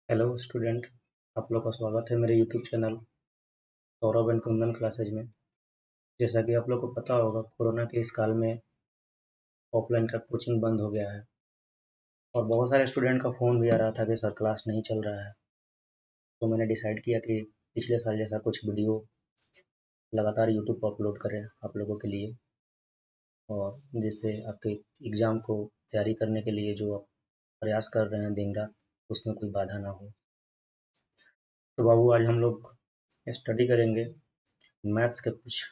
Hello student. आप लोग का स्वागत है मेरे YouTube channel Saurabh and Kundan classes में। जैसा कि आप लोग को पता होगा, कोरोना के इस काल में ऑफलाइन का कोचिंग बंद हो गया है और बहुत सारे स्टूडेंट का फ़ोन भी आ रहा था कि सर क्लास नहीं चल रहा है। तो मैंने डिसाइड किया कि पिछले साल जैसा कुछ वीडियो लगातार यूट्यूब पर अपलोड करें आप लोगों के लिए, और जिससे आपके एग्ज़ाम को तैयारी करने के लिए जो आप प्रयास कर रहे हैं दिन रात, उसमें कोई बाधा ना हो। तो बाबू, आज हम लोग स्टडी करेंगे मैथ्स के कुछ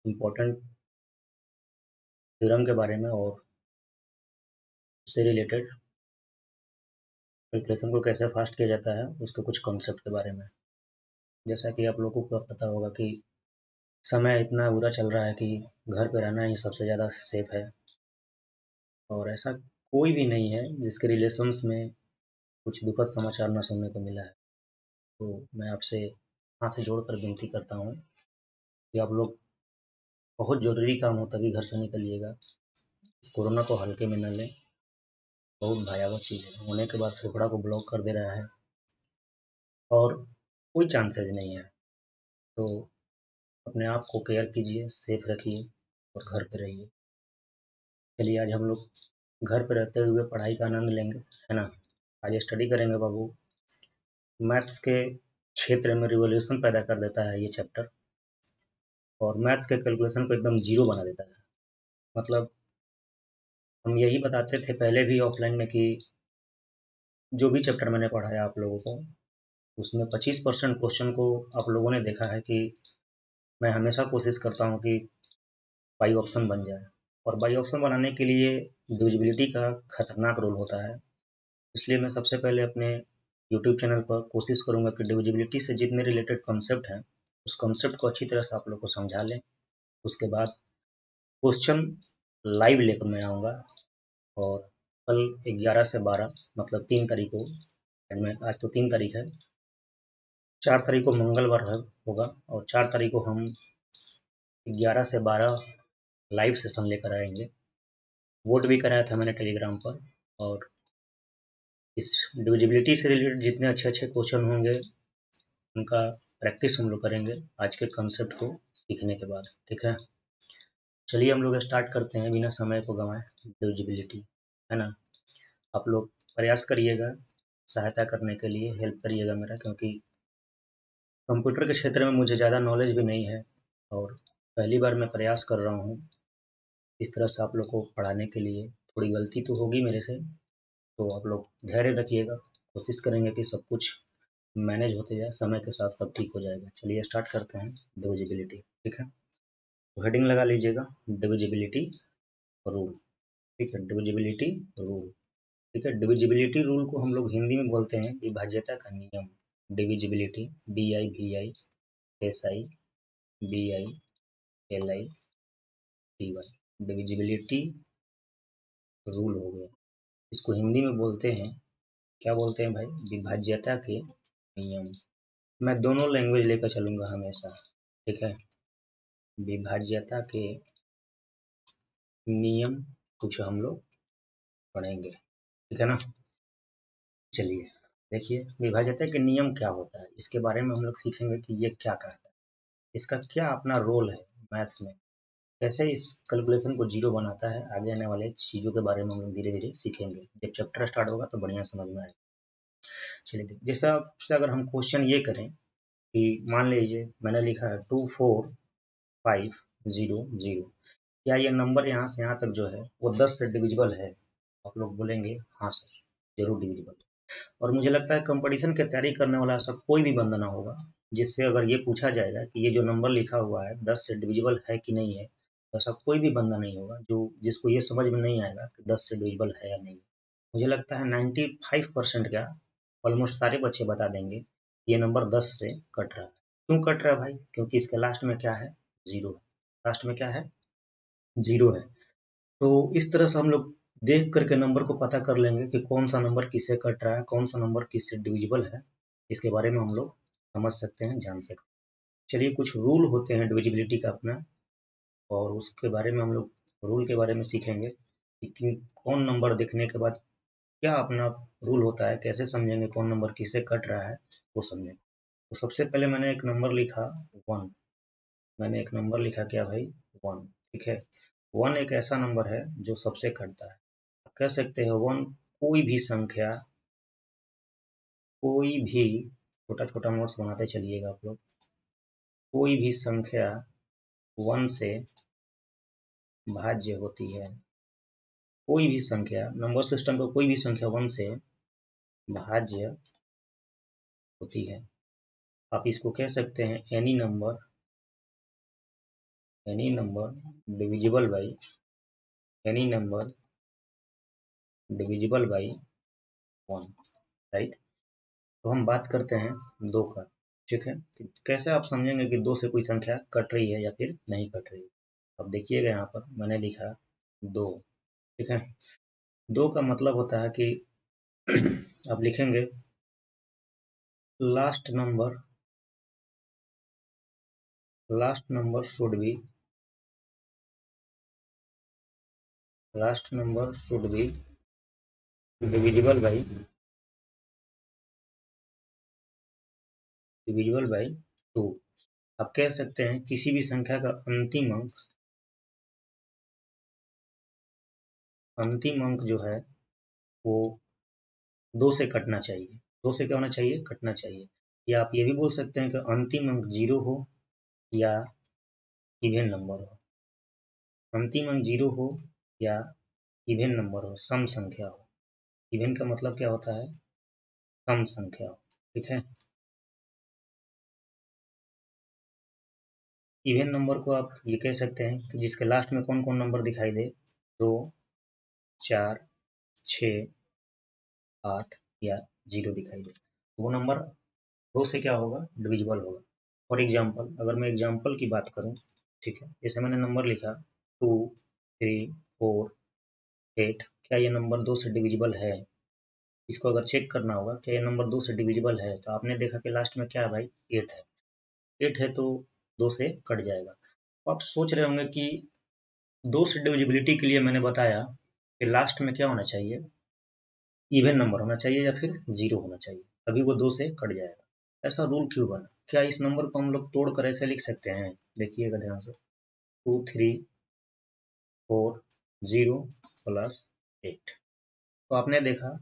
इम्पोर्टेंट थ्योरम के बारे में और उससे रिलेटेड कैलकुलेशन को कैसे फास्ट किया जाता है उसके कुछ कॉन्सेप्ट के बारे में। जैसा कि आप लोगों को पता होगा कि समय इतना बुरा चल रहा है कि घर पे रहना ही सबसे ज़्यादा सेफ है, और ऐसा कोई भी नहीं है जिसके रिलेशंस में कुछ दुखद समाचार ना सुनने को मिला है। तो मैं आपसे हाथ जोड़कर विनती करता हूँ कि आप लोग बहुत ज़रूरी काम हो तभी घर से निकलिएगा। कोरोना को हल्के में न लें, बहुत भयावह चीज़ है। होने के बाद फेफड़ा को ब्लॉक कर दे रहा है और कोई चांसेज नहीं है। तो अपने आप को केयर कीजिए, सेफ रखिए और घर पे रहिए। चलिए, आज हम लोग घर पे रहते हुए पढ़ाई का आनंद लेंगे, है ना। आज स्टडी करेंगे बाबू। मैथ्स के क्षेत्र में रिवॉल्यूशन पैदा कर देता है ये चैप्टर, और मैथ्स के कैलकुलेशन को एकदम जीरो बना देता है। मतलब हम यही बताते थे पहले भी ऑफलाइन में कि जो भी चैप्टर मैंने पढ़ाया आप लोगों को, उसमें 25% क्वेश्चन को आप लोगों ने देखा है कि मैं हमेशा कोशिश करता हूँ कि बाई ऑप्शन बन जाए। और बाई ऑप्शन बनाने के लिए डिविजिबिलिटी का खतरनाक रोल होता है। इसलिए मैं सबसे पहले अपने यूट्यूब चैनल पर कोशिश करूंगा कि डिविजिबिलिटी से जितने रिलेटेड कॉन्सेप्ट हैं उस कॉन्सेप्ट को अच्छी तरह से आप लोग को समझा लें। उसके बाद क्वेश्चन लाइव लेकर मैं आऊँगा, और कल 11 से 12, मतलब 3 तारीख को, आज तो 3 तारीख है, 4 तारीख को मंगलवार होगा, और 4 तारीख को हम 11 से 12 लाइव सेशन लेकर आएंगे। वोट भी कराया था मैंने टेलीग्राम पर, और इस डिविजिबिलिटी से रिलेटेड जितने अच्छे अच्छे क्वेश्चन होंगे उनका प्रैक्टिस हम लोग करेंगे आज के कंसेप्ट को सीखने के बाद। ठीक है, चलिए हम लोग स्टार्ट करते हैं बिना समय को गंवाए। डिविजिबिलिटी, है ना। आप लोग प्रयास करिएगा, सहायता करने के लिए हेल्प करिएगा मेरा, क्योंकि कंप्यूटर के क्षेत्र में मुझे ज़्यादा नॉलेज भी नहीं है और पहली बार मैं प्रयास कर रहा हूँ इस तरह से आप लोग को पढ़ाने के लिए। थोड़ी गलती तो होगी मेरे से, तो आप लोग धैर्य रखिएगा। कोशिश करेंगे कि सब कुछ मैनेज होते जाए, समय के साथ सब ठीक हो जाएगा। चलिए स्टार्ट करते हैं डिविजिबिलिटी। ठीक है, तो हेडिंग लगा लीजिएगा, डिविजिबिलिटी रूल। ठीक है, डिविजिबिलिटी रूल। ठीक है, डिविजिबिलिटी रूल को हम लोग हिंदी में बोलते हैं विभाज्यता का नियम। डिविजिबिलिटी, DIVISIBILI डिविजिबिलिटी रूल हो गया। इसको हिंदी में बोलते हैं, क्या बोलते हैं भाई, विभाज्यता के नियम। मैं दोनों लैंग्वेज लेकर चलूंगा हमेशा। ठीक है, विभाज्यता के नियम कुछ हम लोग पढ़ेंगे, ठीक है ना। चलिए देखिए, विभाज्यता के नियम क्या होता है इसके बारे में हम लोग सीखेंगे कि ये क्या कहता है, इसका क्या अपना रोल है मैथ्स में, कैसे इस कैलकुलेशन को जीरो बनाता है। आगे आने वाले चीज़ों के बारे में हम लोग धीरे धीरे सीखेंगे, जब चैप्टर स्टार्ट होगा तो बढ़िया समझ में आएगा। चलिए देखिए, जैसा से अगर हम क्वेश्चन ये करें कि मान लीजिए मैंने लिखा है 24500, क्या ये नंबर यहाँ से यहाँ तक जो है वो 10 से डिविजिबल है। आप लोग बोलेंगे हाँ सर, जरूर डिविजिबल। और मुझे लगता है कंपटीशन की तैयारी करने वाला ऐसा कोई भी बंदा ना होगा जिससे अगर ये पूछा जाएगा कि ये जो नंबर लिखा हुआ है 10 से डिविजिबल है कि नहीं है, तो ऐसा कोई भी बंदा नहीं होगा जो जिसको ये समझ में नहीं आएगा कि 10 से डिविजिबल है या नहीं। मुझे लगता है 95% क्या, ऑलमोस्ट सारे बच्चे बता देंगे ये नंबर 10 से कट रहा है। क्यों कट रहा है भाई? क्योंकि इसके लास्ट में क्या है, जीरो है। लास्ट में क्या है, जीरो है। तो इस तरह से हम लोग देख करके नंबर को पता कर लेंगे कि कौन सा नंबर किससे कट रहा है, कौन सा नंबर किससे डिविजिबल है। इसके बारे में हम लोग समझ सकते हैं, जान सकते हैं। चलिए, कुछ रूल होते हैं डिविजिबिलिटी का अपना, और उसके बारे में हम लोग रूल के बारे में सीखेंगे कि कौन नंबर देखने के बाद क्या अपना रूल होता है, कैसे समझेंगे कौन नंबर किससे कट रहा है वो समझेंगे। तो सबसे पहले मैंने एक नंबर लिखा 1। मैंने एक नंबर लिखा क्या भाई 1। ठीक है, 1 एक ऐसा नंबर है जो सबसे कटता है। आप कह सकते हैं 1 कोई भी संख्या, कोई भी, छोटा छोटा नोट्स बनाते चलिएगा आप लोग, कोई भी संख्या 1 से भाज्य होती है। कोई भी संख्या, नंबर सिस्टम का कोई भी संख्या 1 से भाज्य होती है। आप इसको कह सकते हैं any number divisible by, any number divisible by 1, right. तो हम बात करते हैं 2 का। ठीक है, कैसे आप समझेंगे कि 2 से कोई संख्या कट रही है या फिर नहीं कट रही है। अब देखिएगा यहाँ पर मैंने लिखा 2। ठीक है, 2 का मतलब होता है कि आप लिखेंगे last number should be divisible by 2। आप कह सकते हैं किसी भी संख्या का अंतिम अंक जो है वो 2 से कटना चाहिए। 2 से क्या होना चाहिए, कटना चाहिए। या आप ये भी बोल सकते हैं कि अंतिम अंक 0 हो या इवन नंबर हो। अंतिम अंक 0 हो या इवन नंबर हो, सम संख्या हो। इवन का मतलब क्या होता है, सम संख्या हो। ठीक है, इवन नंबर को आप ये कह सकते हैं कि जिसके लास्ट में कौन कौन नंबर दिखाई दे, 2, 4, 6, 8 या 0 दिखाई दे, वो नंबर 2 से क्या होगा, डिविजिबल होगा। फॉर एग्जाम्पल, अगर मैं एग्जाम्पल की बात करूं, ठीक है, जैसे मैंने नंबर लिखा 2, 3, 4, 8, क्या ये नंबर 2 से डिविजिबल है। इसको अगर चेक करना होगा क्या ये नंबर 2 से डिविजिबल है, तो आपने देखा कि लास्ट में क्या है भाई, 8 है। 8 है तो 2 से कट जाएगा। तो आप सोच रहे होंगे कि 2 से डिविजिबिलिटी के लिए मैंने बताया कि लास्ट में क्या होना चाहिए, इवन नंबर होना चाहिए या फिर 0 होना चाहिए, तभी वो 2 से कट जाएगा। ऐसा रूल क्यों बना, क्या इस नंबर को हम लोग तोड़ कर ऐसे लिख सकते हैं। देखिएगा ध्यान से, 2, 3, 4, 0 प्लस 8। तो आपने देखा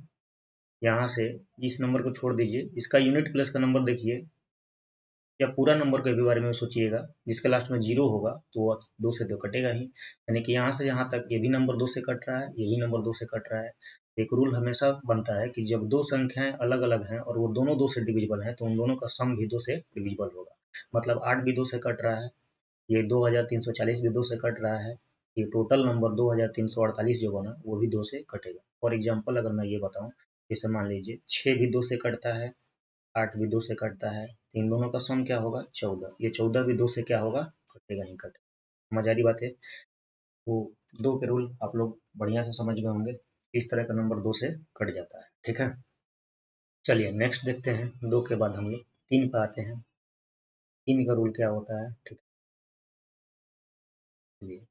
यहाँ से, इस नंबर को छोड़ दीजिए, इसका यूनिट प्लेस का नंबर देखिए, या पूरा नंबर के भी बारे में सोचिएगा, जिसके लास्ट में 0 होगा तो वो 2 से तो कटेगा ही। यानी कि यहाँ से यहाँ तक ये भी नंबर 2 से कट रहा है, ये भी नंबर 2 से कट रहा है। एक रूल हमेशा बनता है कि जब 2 संख्याएं अलग अलग हैं और वो दोनों 2 से डिविजिबल हैं, तो उन दोनों का सम भी 2 से डिविजिबल होगा। मतलब 8 भी 2 से कट रहा है, ये 2340 भी 2 से कट रहा है, ये टोटल नंबर 2348 जो बना वो भी 2 से कटेगा। फॉर एग्जाम्पल अगर मैं ये बताऊं, जैसे मान लीजिए 6 भी 2 से कटता है, 8 भी 2 से कटता है, तो इन दोनों का सम क्या होगा, 14। ये 14 भी 2 से क्या होगा, कटेगा ही कटेगा। समझ आ रही बात है। तो 2 के रूल आप लोग बढ़िया से समझ गए होंगे, इस तरह का नंबर 2 से कट जाता है। ठीक है, चलिए नेक्स्ट देखते हैं। 2 के बाद हम लोग 3 पे आते हैं। 3 का रूल क्या होता है, ठीक है, चलिए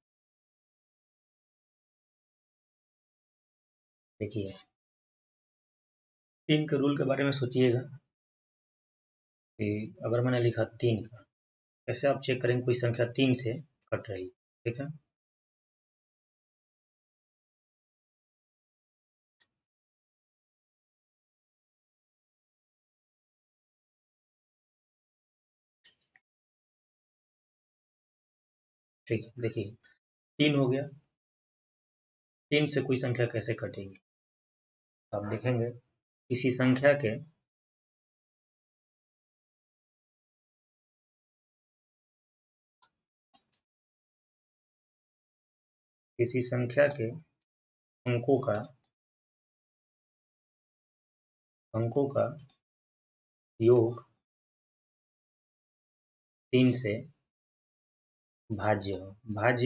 देखिए। 3 के रूल के बारे में सोचिएगा कि अगर मैंने लिखा 3 का, कैसे आप चेक करेंगे कोई संख्या 3 से कट रही है। ठीक है, ठीक है, देखिए 3 हो गया, 3 से कोई संख्या कैसे कटेगी। आप देखेंगे किसी संख्या के, किसी संख्या के अंकों का अंकों का योग 3 से भाज्य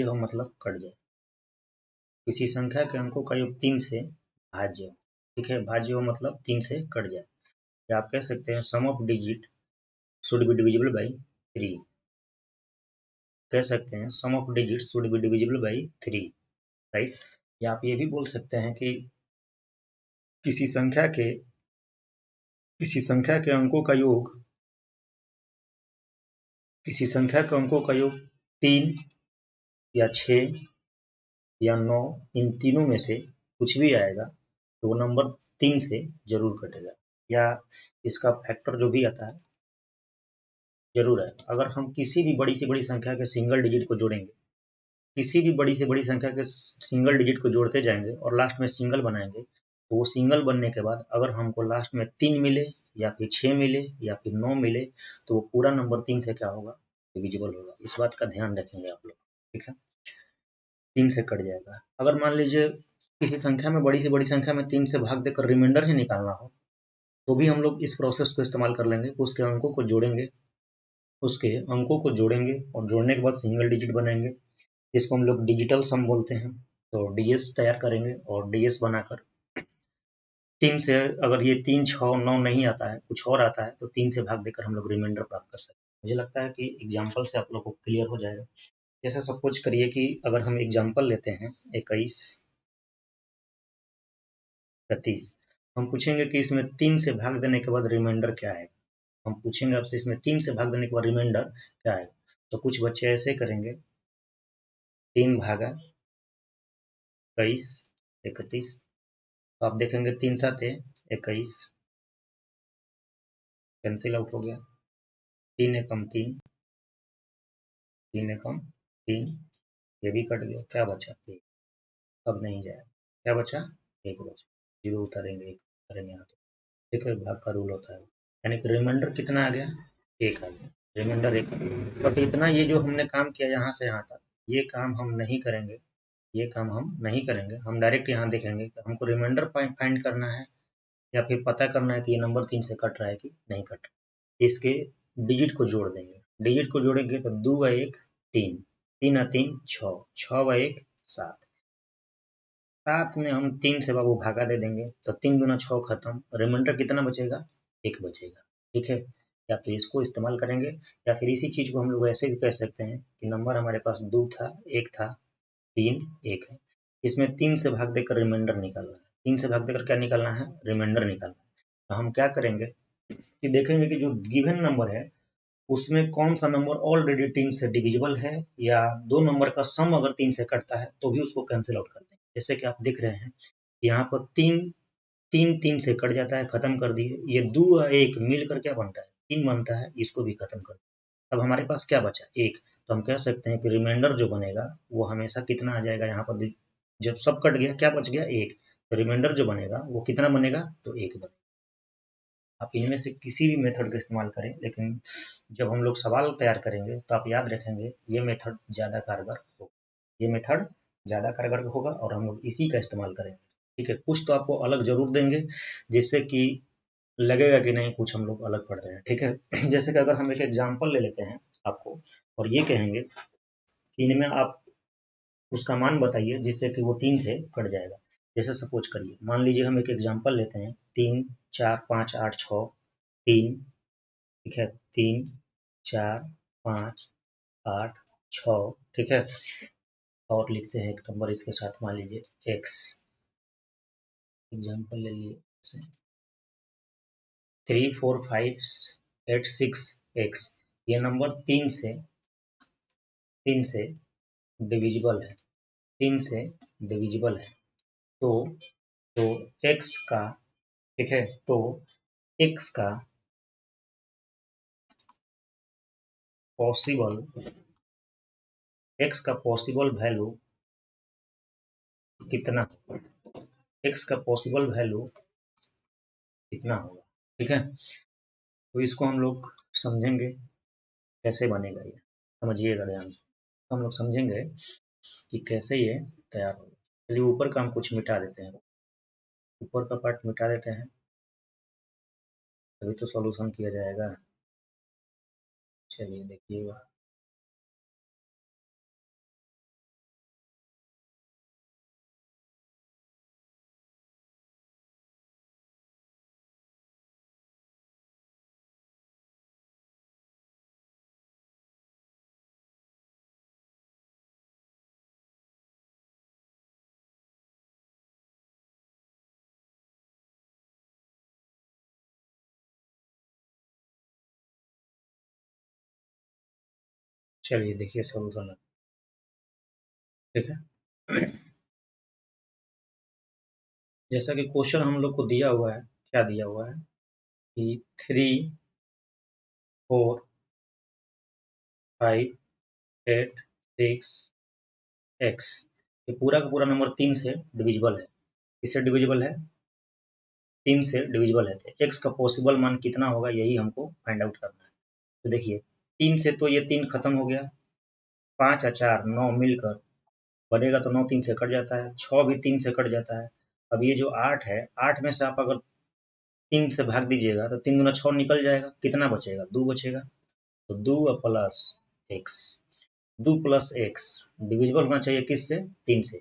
हो मतलब कट जाए। किसी संख्या के अंकों का योग 3 से भाज्य हो, ठीक है, भाज्य हो मतलब 3 से कट जाए। या आप कह सकते हैं sum of digit should be divisible by 3। कह सकते हैं sum of digit should be divisible by 3, right. या आप ये भी बोल सकते हैं कि किसी संख्या के अंकों का योग, किसी संख्या के अंकों का योग 3 या 6 या 9, इन तीनों में से कुछ भी आएगा तो वो नंबर 3 से जरूर कटेगा, या इसका फैक्टर जो भी आता है जरूर है। अगर हम किसी भी बड़ी से बड़ी संख्या के सिंगल डिजिट को जोड़ेंगे, किसी भी बड़ी से बड़ी संख्या के सिंगल डिजिट को जोड़ते जाएंगे और लास्ट में सिंगल बनाएंगे, तो वो सिंगल बनने के बाद अगर हमको लास्ट में 3 मिले या फिर 6 मिले या फिर 9 मिले, तो वो पूरा नंबर 3 से क्या होगा, डिविजिबल होगा। इस बात का ध्यान रखेंगे आप लोग, ठीक है। 3 से कट जाएगा। अगर मान लीजिए किसी संख्या में, बड़ी से बड़ी संख्या में 3 से भाग देकर रिमाइंडर ही निकालना हो, तो भी हम लोग इस प्रोसेस को इस्तेमाल कर लेंगे। उसके अंकों को जोड़ेंगे, और जोड़ने के बाद सिंगल डिजिट बनाएंगे, जिसको हम लोग डिजिटल सम बोलते हैं। तो डीएस तैयार करेंगे और डीएस बनाकर 3 से, अगर ये 3, 6, 9 नहीं आता है, कुछ और आता है, तो 3 से भाग देकर हम लोग रिमाइंडर प्राप्त कर सकते हैं। मुझे लगता है कि एग्जाम्पल से आप लोग को क्लियर हो जाएगा। जैसे सपोज करिए कि अगर हम एग्जाम्पल लेते हैं 21, 31, हम पूछेंगे कि इसमें 3 से भाग देने के बाद रिमाइंडर क्या है। हम पूछेंगे आपसे इसमें 3 से भाग देने के बाद रिमाइंडर क्या है, तो कुछ बच्चे ऐसे करेंगे, 3 भागा 21, 31, तो आप देखेंगे 3 साते 21, कैंसिल आउट हो गया, 3 एकम 3, 3 एकम 3, ये भी कट गया, क्या बचा, एक। अब नहीं जाएगा, क्या बचा, एक बचा, जीरो उतारेंगे, एक उतारेंगे यहाँ, तो देखो भाग का रूल होता है, यानी कि रिमाइंडर कितना आ गया, एक आ गया, रिमाइंडर एक। बट इतना ये जो हमने काम किया यहाँ से यहाँ तक, ये काम हम नहीं करेंगे, ये काम हम नहीं करेंगे। हम डायरेक्ट यहाँ देखेंगे कि हमको रिमाइंडर फाइंड करना है या फिर पता करना है कि ये नंबर 3 से कट रहा है कि नहीं कट रहा है। इसके डिजिट को जोड़ देंगे, डिजिट को जोड़ेंगे तो 2 व 1 3, 3 व 3 6, 6 व 1 7, 7 में हम 3 से बाबू भागा दे देंगे, तो 3 दूना 6 खत्म, रिमाइंडर कितना बचेगा, एक बचेगा, ठीक है। या तो इसको इस्तेमाल करेंगे, या फिर इसी चीज को हम लोग ऐसे भी कह सकते हैं कि नंबर हमारे पास 2 था, 1 था, 3, 1 है, इसमें 3 से भाग देकर रिमाइंडर निकालना है। 3 से भाग देकर क्या निकालना है, रिमाइंडर निकालना है। तो हम क्या करेंगे कि देखेंगे कि जो गिवन नंबर है उसमें कौन सा नंबर ऑलरेडी 3 से डिविजिबल है, या दो नंबर का सम अगर 3 से कटता है तो भी उसको कैंसिल आउट कर देंगे। जैसे कि आप देख रहे हैं यहाँ पर 3, 3 से कट जाता है, खत्म कर दिए। ये 2 और 1 मिलकर क्या बनता है, 3 बनता है, इसको भी खत्म कर दिया। अब हमारे पास क्या बचा, एक। तो हम कह सकते हैं कि रिमाइंडर जो बनेगा वो हमेशा कितना आ जाएगा, यहाँ पर जब सब कट गया क्या बच गया, एक। तो रिमाइंडर जो बनेगा वो कितना बनेगा, तो एक बनेगा। आप इनमें से किसी भी मेथड का इस्तेमाल करें, लेकिन जब हम लोग सवाल तैयार करेंगे तो आप याद रखेंगे ये मेथड ज़्यादा कारगर होगा, ये मेथड ज़्यादा कारगर होगा और हम लोग इसी का इस्तेमाल करेंगे, ठीक है। कुछ तो आपको अलग जरूर देंगे जिससे कि लगेगा कि नहीं कुछ हम लोग अलग पढ़ रहे हैं, ठीक है। जैसे कि अगर हम एक एग्जाम्पल ले लेते हैं आपको, और ये कहेंगे कि इनमें आप उसका मान बताइए जिससे कि वो 3 से कट जाएगा। जैसे सपोज करिए, मान लीजिए हम एक एग्जाम्पल लेते हैं, 3, 4, 5, 8, 6, 3, ठीक है, 3, 4, 5, 8, 6, ठीक है। और लिखते हैं एक नंबर इसके साथ, मान लीजिए x, एग्जाम्पल ले लिए 3, 4, 5, 8, 6 x। ये नंबर 3 से डिविजिबल है, 3 से डिविजिबल है। तो तो x का, ठीक है, तो x का पॉसिबल, x का पॉसिबल वैल्यू कितना, x का पॉसिबल वैल्यू कितना होगा, ठीक है। तो इसको हम लोग समझेंगे कैसे बनेगा, ये समझिएगा ध्यान से। तो हम लोग समझेंगे कि कैसे ये तैयार होगा। चलिए ऊपर का हम कुछ मिटा देते हैं, ऊपर का पार्ट मिटा देते हैं, तभी तो सॉल्यूशन किया जाएगा। चलिए देखिएगा। चलिए देखिए सोल्यूशन, ठीक है। जैसा कि क्वेश्चन हम लोग को दिया हुआ है, क्या दिया हुआ है कि 3, 4, 5, 8, 6 एक्स, ये पूरा का पूरा नंबर 3 से डिविजिबल है। किससे डिविजिबल है? 3 से डिविजिबल है। तो एक्स का पॉसिबल मान कितना होगा, यही हमको फाइंड आउट करना है। तो देखिए 3 से तो ये 3 खत्म हो गया, 5 और 4 9 मिलकर बनेगा तो 9 3 से कट जाता है, 6 भी 3 से कट जाता है। अब ये जो 8 है, 8 में से आप अगर 3 से भाग दीजिएगा तो 3 दूना 6 निकल जाएगा, कितना बचेगा? 2 बचेगा। तो 2 plus x, 2 plus x divisible होना चाहिए किससे? 3 से।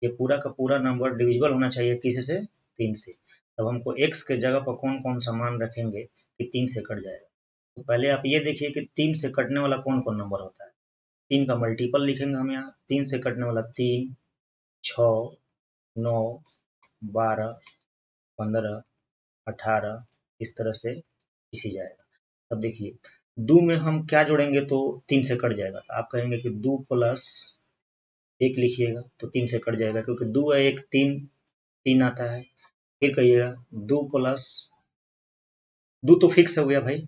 ये पूरा का पूरा नंबर डिविजिबल होना चाहिए किससे? 3 से। तब हमको एक्स के जगह पर कौन कौन सा मान रखेंगे कि 3 से कट जाएगा। तो पहले आप ये देखिए कि 3 से कटने वाला कौन कौन नंबर होता है। 3 का मल्टीपल लिखेंगे हम यहाँ। 3 से कटने वाला 3, 6, 9, 12, 15, 18, इस तरह से इसी जाएगा। अब देखिए 2 में हम क्या जोड़ेंगे तो 3 से कट जाएगा। तो आप कहेंगे कि 2 प्लस 1 लिखिएगा तो 3 से कट जाएगा, क्योंकि 2 है 1, 3 3 आता है। फिर कहिएगा 2 प्लस 2 तो फिक्स हो गया भाई।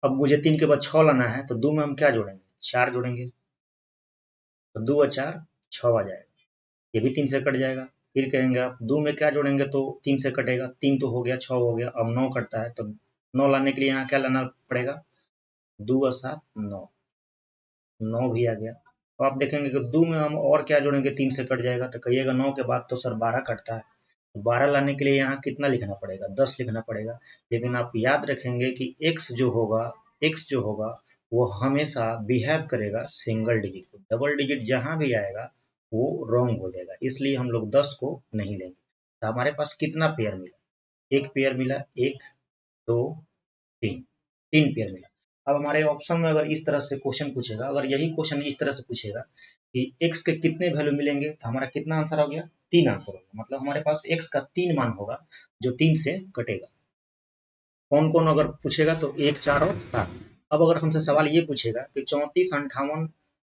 अब मुझे 3 के बाद 6 लाना है, तो 2 में हम क्या जोड़ेंगे? 4 जोड़ेंगे। तो 2 और 4 6 आ जाएगा, ये भी 3 से कट जाएगा। फिर कहेंगे आप 2 में क्या जोड़ेंगे तो 3 से कटेगा। 3 तो हो गया, 6 हो गया, अब 9 कटता है। तो 9 लाने के लिए यहाँ क्या लाना पड़ेगा? 2 और 7 9, 9 भी आ गया। तो आप देखेंगे कि 2 में हम और क्या जोड़ेंगे 3 से कट जाएगा। तो कहिएगा 9 के बाद तो सर 12 कटता है। तो 12 लाने के लिए यहाँ कितना लिखना पड़ेगा? 10 लिखना पड़ेगा। लेकिन आप याद रखेंगे कि x जो होगा वो हमेशा बिहेव करेगा सिंगल डिजिट को। डबल डिजिट जहाँ भी आएगा वो रॉन्ग हो जाएगा, इसलिए हम लोग 10 को नहीं लेंगे। तो हमारे पास कितना पेयर मिला? एक पेयर मिला, 1, 2, 3, 3 पेयर मिला। अब हमारे ऑप्शन में अगर इस तरह से क्वेश्चन पूछेगा, अगर यही क्वेश्चन इस तरह से पूछेगा कि x के कितने वैल्यू मिलेंगे, तो हमारा कितना आंसर हो गया? 3 आंसर होगा। मतलब हमारे पास x का 3 मान होगा जो 3 से कटेगा। कौन कौन अगर पूछेगा तो 1, 4 और 7। अब अगर हमसे सवाल ये पूछेगा कि 34, 58,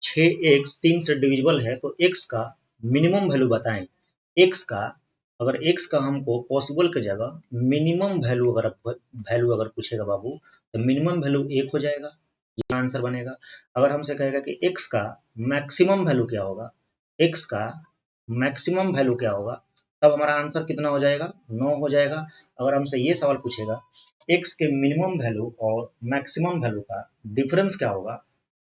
6x 3 से डिविजिबल है तो x का मिनिमम वैल्यू बताएं। x का अगर x का हमको पॉसिबल की जगह मिनिमम वैल्यू अगर पूछेगा बाबू, तो मिनिमम वैल्यू 1 हो जाएगा, ये आंसर बनेगा। अगर हमसे कहेगा कि x का मैक्सिमम वैल्यू क्या होगा, x का मैक्सिमम वैल्यू क्या होगा, तब हमारा आंसर कितना हो जाएगा? 9 हो जाएगा। अगर हमसे ये सवाल पूछेगा x के मिनिमम वैल्यू और मैक्सिमम वैल्यू का डिफरेंस क्या होगा,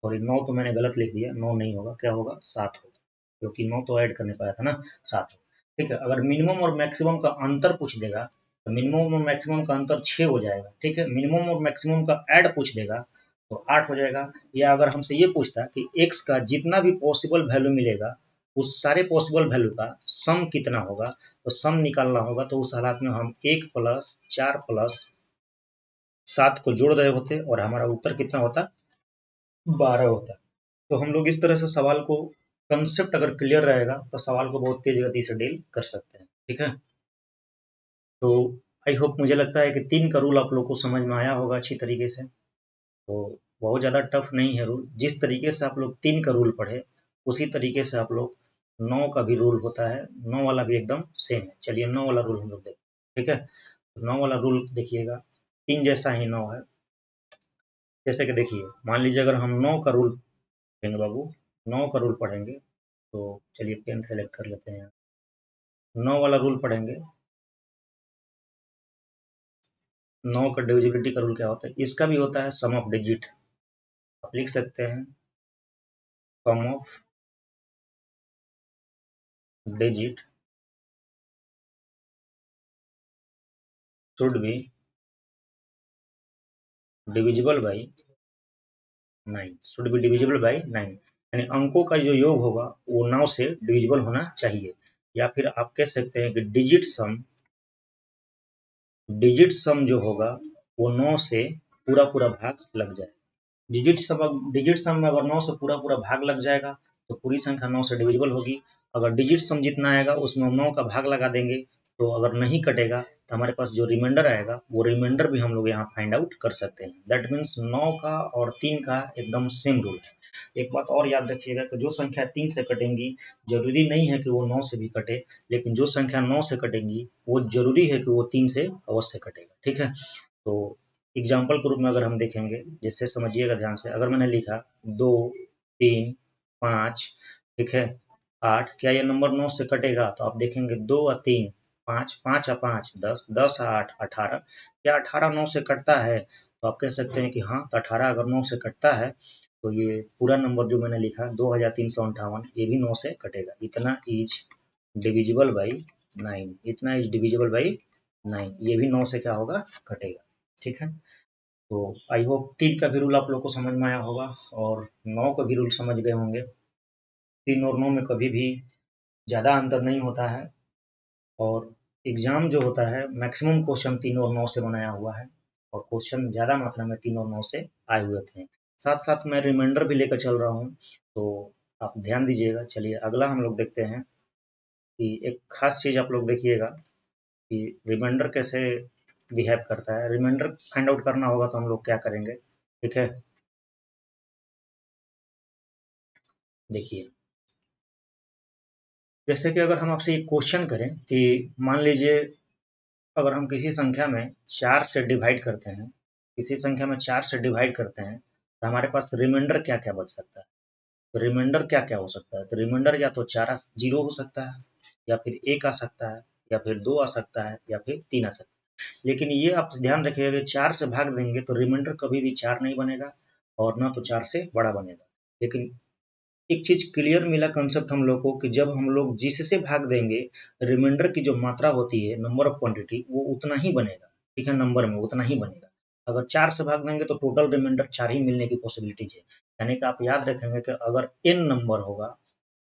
सॉरी 9 तो मैंने गलत लिख दिया, 9 नहीं होगा, क्या होगा? 7 होगा, क्योंकि 9 तो ऐड करने पाया था ना, 7 होगा। ठीक है। अगर मिनिमम और मैक्सिमम का अंतर पूछ देगा तो मिनिमम और मैक्सिमम का अंतर 6 हो जाएगा। ठीक है। मिनिमम और मैक्सिमम का ऐड पूछ देगा तो 8 हो जाएगा। या अगर हमसे ये पूछता कि x का जितना भी पॉसिबल वैल्यू मिलेगा उस सारे पॉसिबल वैल्यू का सम कितना होगा, तो सम निकालना होगा। तो उस हालात में हम 1 प्लस 4 प्लस 7 को जोड़ रहे होते और हमारा उत्तर कितना होता? 12 होता। तो हम लोग इस तरह से सवाल को, कंसेप्ट अगर क्लियर रहेगा तो सवाल को बहुत तेज गति से डील कर सकते हैं। ठीक है। तो आई होप, मुझे लगता है कि 3 का रूल आप लोग को समझ में आया होगा अच्छी तरीके से। तो बहुत ज़्यादा टफ नहीं है रूल। जिस तरीके से आप लोग 3 का रूल पढ़े उसी तरीके से आप लोग 9 का भी रूल होता है, 9 वाला भी एकदम सेम है। चलिए 9 वाला रूल हम लोग देखें। ठीक है। तो 9 वाला रूल देखिएगा, 3 जैसा ही 9 है। जैसे कि देखिए, मान लीजिए अगर हम 9 का रूल पढ़ेंगे बाबू, 9 का रूल पढ़ेंगे, तो चलिए पेन सेलेक्ट कर लेते हैं। 9 वाला रूल पढ़ेंगे, 9 का डिविजिबिलिटी का रूल क्या होता है? इसका भी होता है सम ऑफ डिजिट। आप लिख सकते हैं sum of digit should be divisible by 9, should be divisible by 9। यानी अंकों का जो योग होगा वो 9 से डिविजिबल होना चाहिए। या फिर आप कह सकते हैं कि डिजिट सम जो होगा वो 9 से पूरा पूरा भाग लग जाए। डिजिट सम में अगर 9 से पूरा पूरा भाग लग जाएगा तो पूरी संख्या 9 से डिविजिबल होगी। अगर डिजिट सम जितना आएगा उसमें 9 का भाग लगा देंगे तो अगर नहीं कटेगा तो हमारे पास जो रिमाइंडर आएगा वो रिमाइंडर भी हम लोग यहाँ फाइंड आउट कर सकते हैं। दैट मीन्स 9 का और 3 का एकदम सेम रूल है। एक बात और याद रखिएगा कि जो संख्या 3 से कटेंगी जरूरी नहीं है कि वो 9 से भी कटे, लेकिन जो संख्या 9 से कटेंगी वो जरूरी है कि वो 3 से अवश्य कटेगा। ठीक है, तो एग्जाम्पल के रूप में अगर हम देखेंगे, जिससे समझिएगा ध्यान से, अगर मैंने लिखा 2, 3, 5, ठीक है, 8, क्या ये नंबर 9 से कटेगा? तो आप देखेंगे 2 और 3 5, 5 और 5 10, 10 और 8 18, क्या 18 9 से कटता है? तो आप कह सकते हैं कि हाँ, तो 18 अगर 9 से कटता है तो ये पूरा नंबर जो मैंने लिखा 2358 ये भी 9 से कटेगा। इतना इज डिविजिबल बाई 9, इतना इज डिविजिबल बाई 9, ये भी 9 से क्या होगा? कटेगा। ठीक है, तो आई होप 3 का भी रूल आप लोग को समझ में आया होगा और 9 का भी रूल समझ गए होंगे। 3 और 9 में कभी भी ज़्यादा अंतर नहीं होता है और एग्ज़ाम जो होता है मैक्सिमम क्वेश्चन 3 और 9 से बनाया हुआ है और क्वेश्चन ज़्यादा मात्रा में 3 और 9 से आए हुए थे। साथ साथ मैं रिमाइंडर भी लेकर चल रहा हूँ, तो आप ध्यान दीजिएगा। चलिए अगला हम लोग देखते हैं कि एक खास चीज़ आप लोग देखिएगा कि रिमाइंडर कैसे बिहेव करता है। रिमाइंडर फाइंड आउट करना होगा तो हम लोग क्या करेंगे? ठीक है, देखिए, जैसे कि अगर हम आपसे एक क्वेश्चन करें कि मान लीजिए अगर हम किसी संख्या में 4 से डिवाइड करते हैं, किसी संख्या में 4 से डिवाइड करते हैं, तो हमारे पास रिमाइंडर क्या-क्या बच सकता है? तो रिमाइंडर क्या-क्या हो सकता है? तो रिमाइंडर या तो 4 0 हो सकता है, या फिर 1 आ सकता है, या फिर 2 आ सकता है, या फिर 3 आ सकता है। लेकिन ये आप ध्यान रखिएगा कि 4 से भाग देंगे तो रिमाइंडर कभी भी 4 नहीं बनेगा और ना तो 4 से बड़ा बनेगा। लेकिन एक चीज क्लियर मिला कंसेप्ट हम लोग को कि जब हम लोग जिससे भाग देंगे, रिमाइंडर की जो मात्रा होती है, नंबर ऑफ क्वांटिटी, वो उतना ही बनेगा। ठीक है, नंबर में उतना ही बनेगा। अगर 4 से भाग देंगे तो टोटल रिमाइंडर 4 ही मिलने की पॉसिबिलिटीज है। यानी कि आप याद रखेंगे कि अगर n नंबर होगा,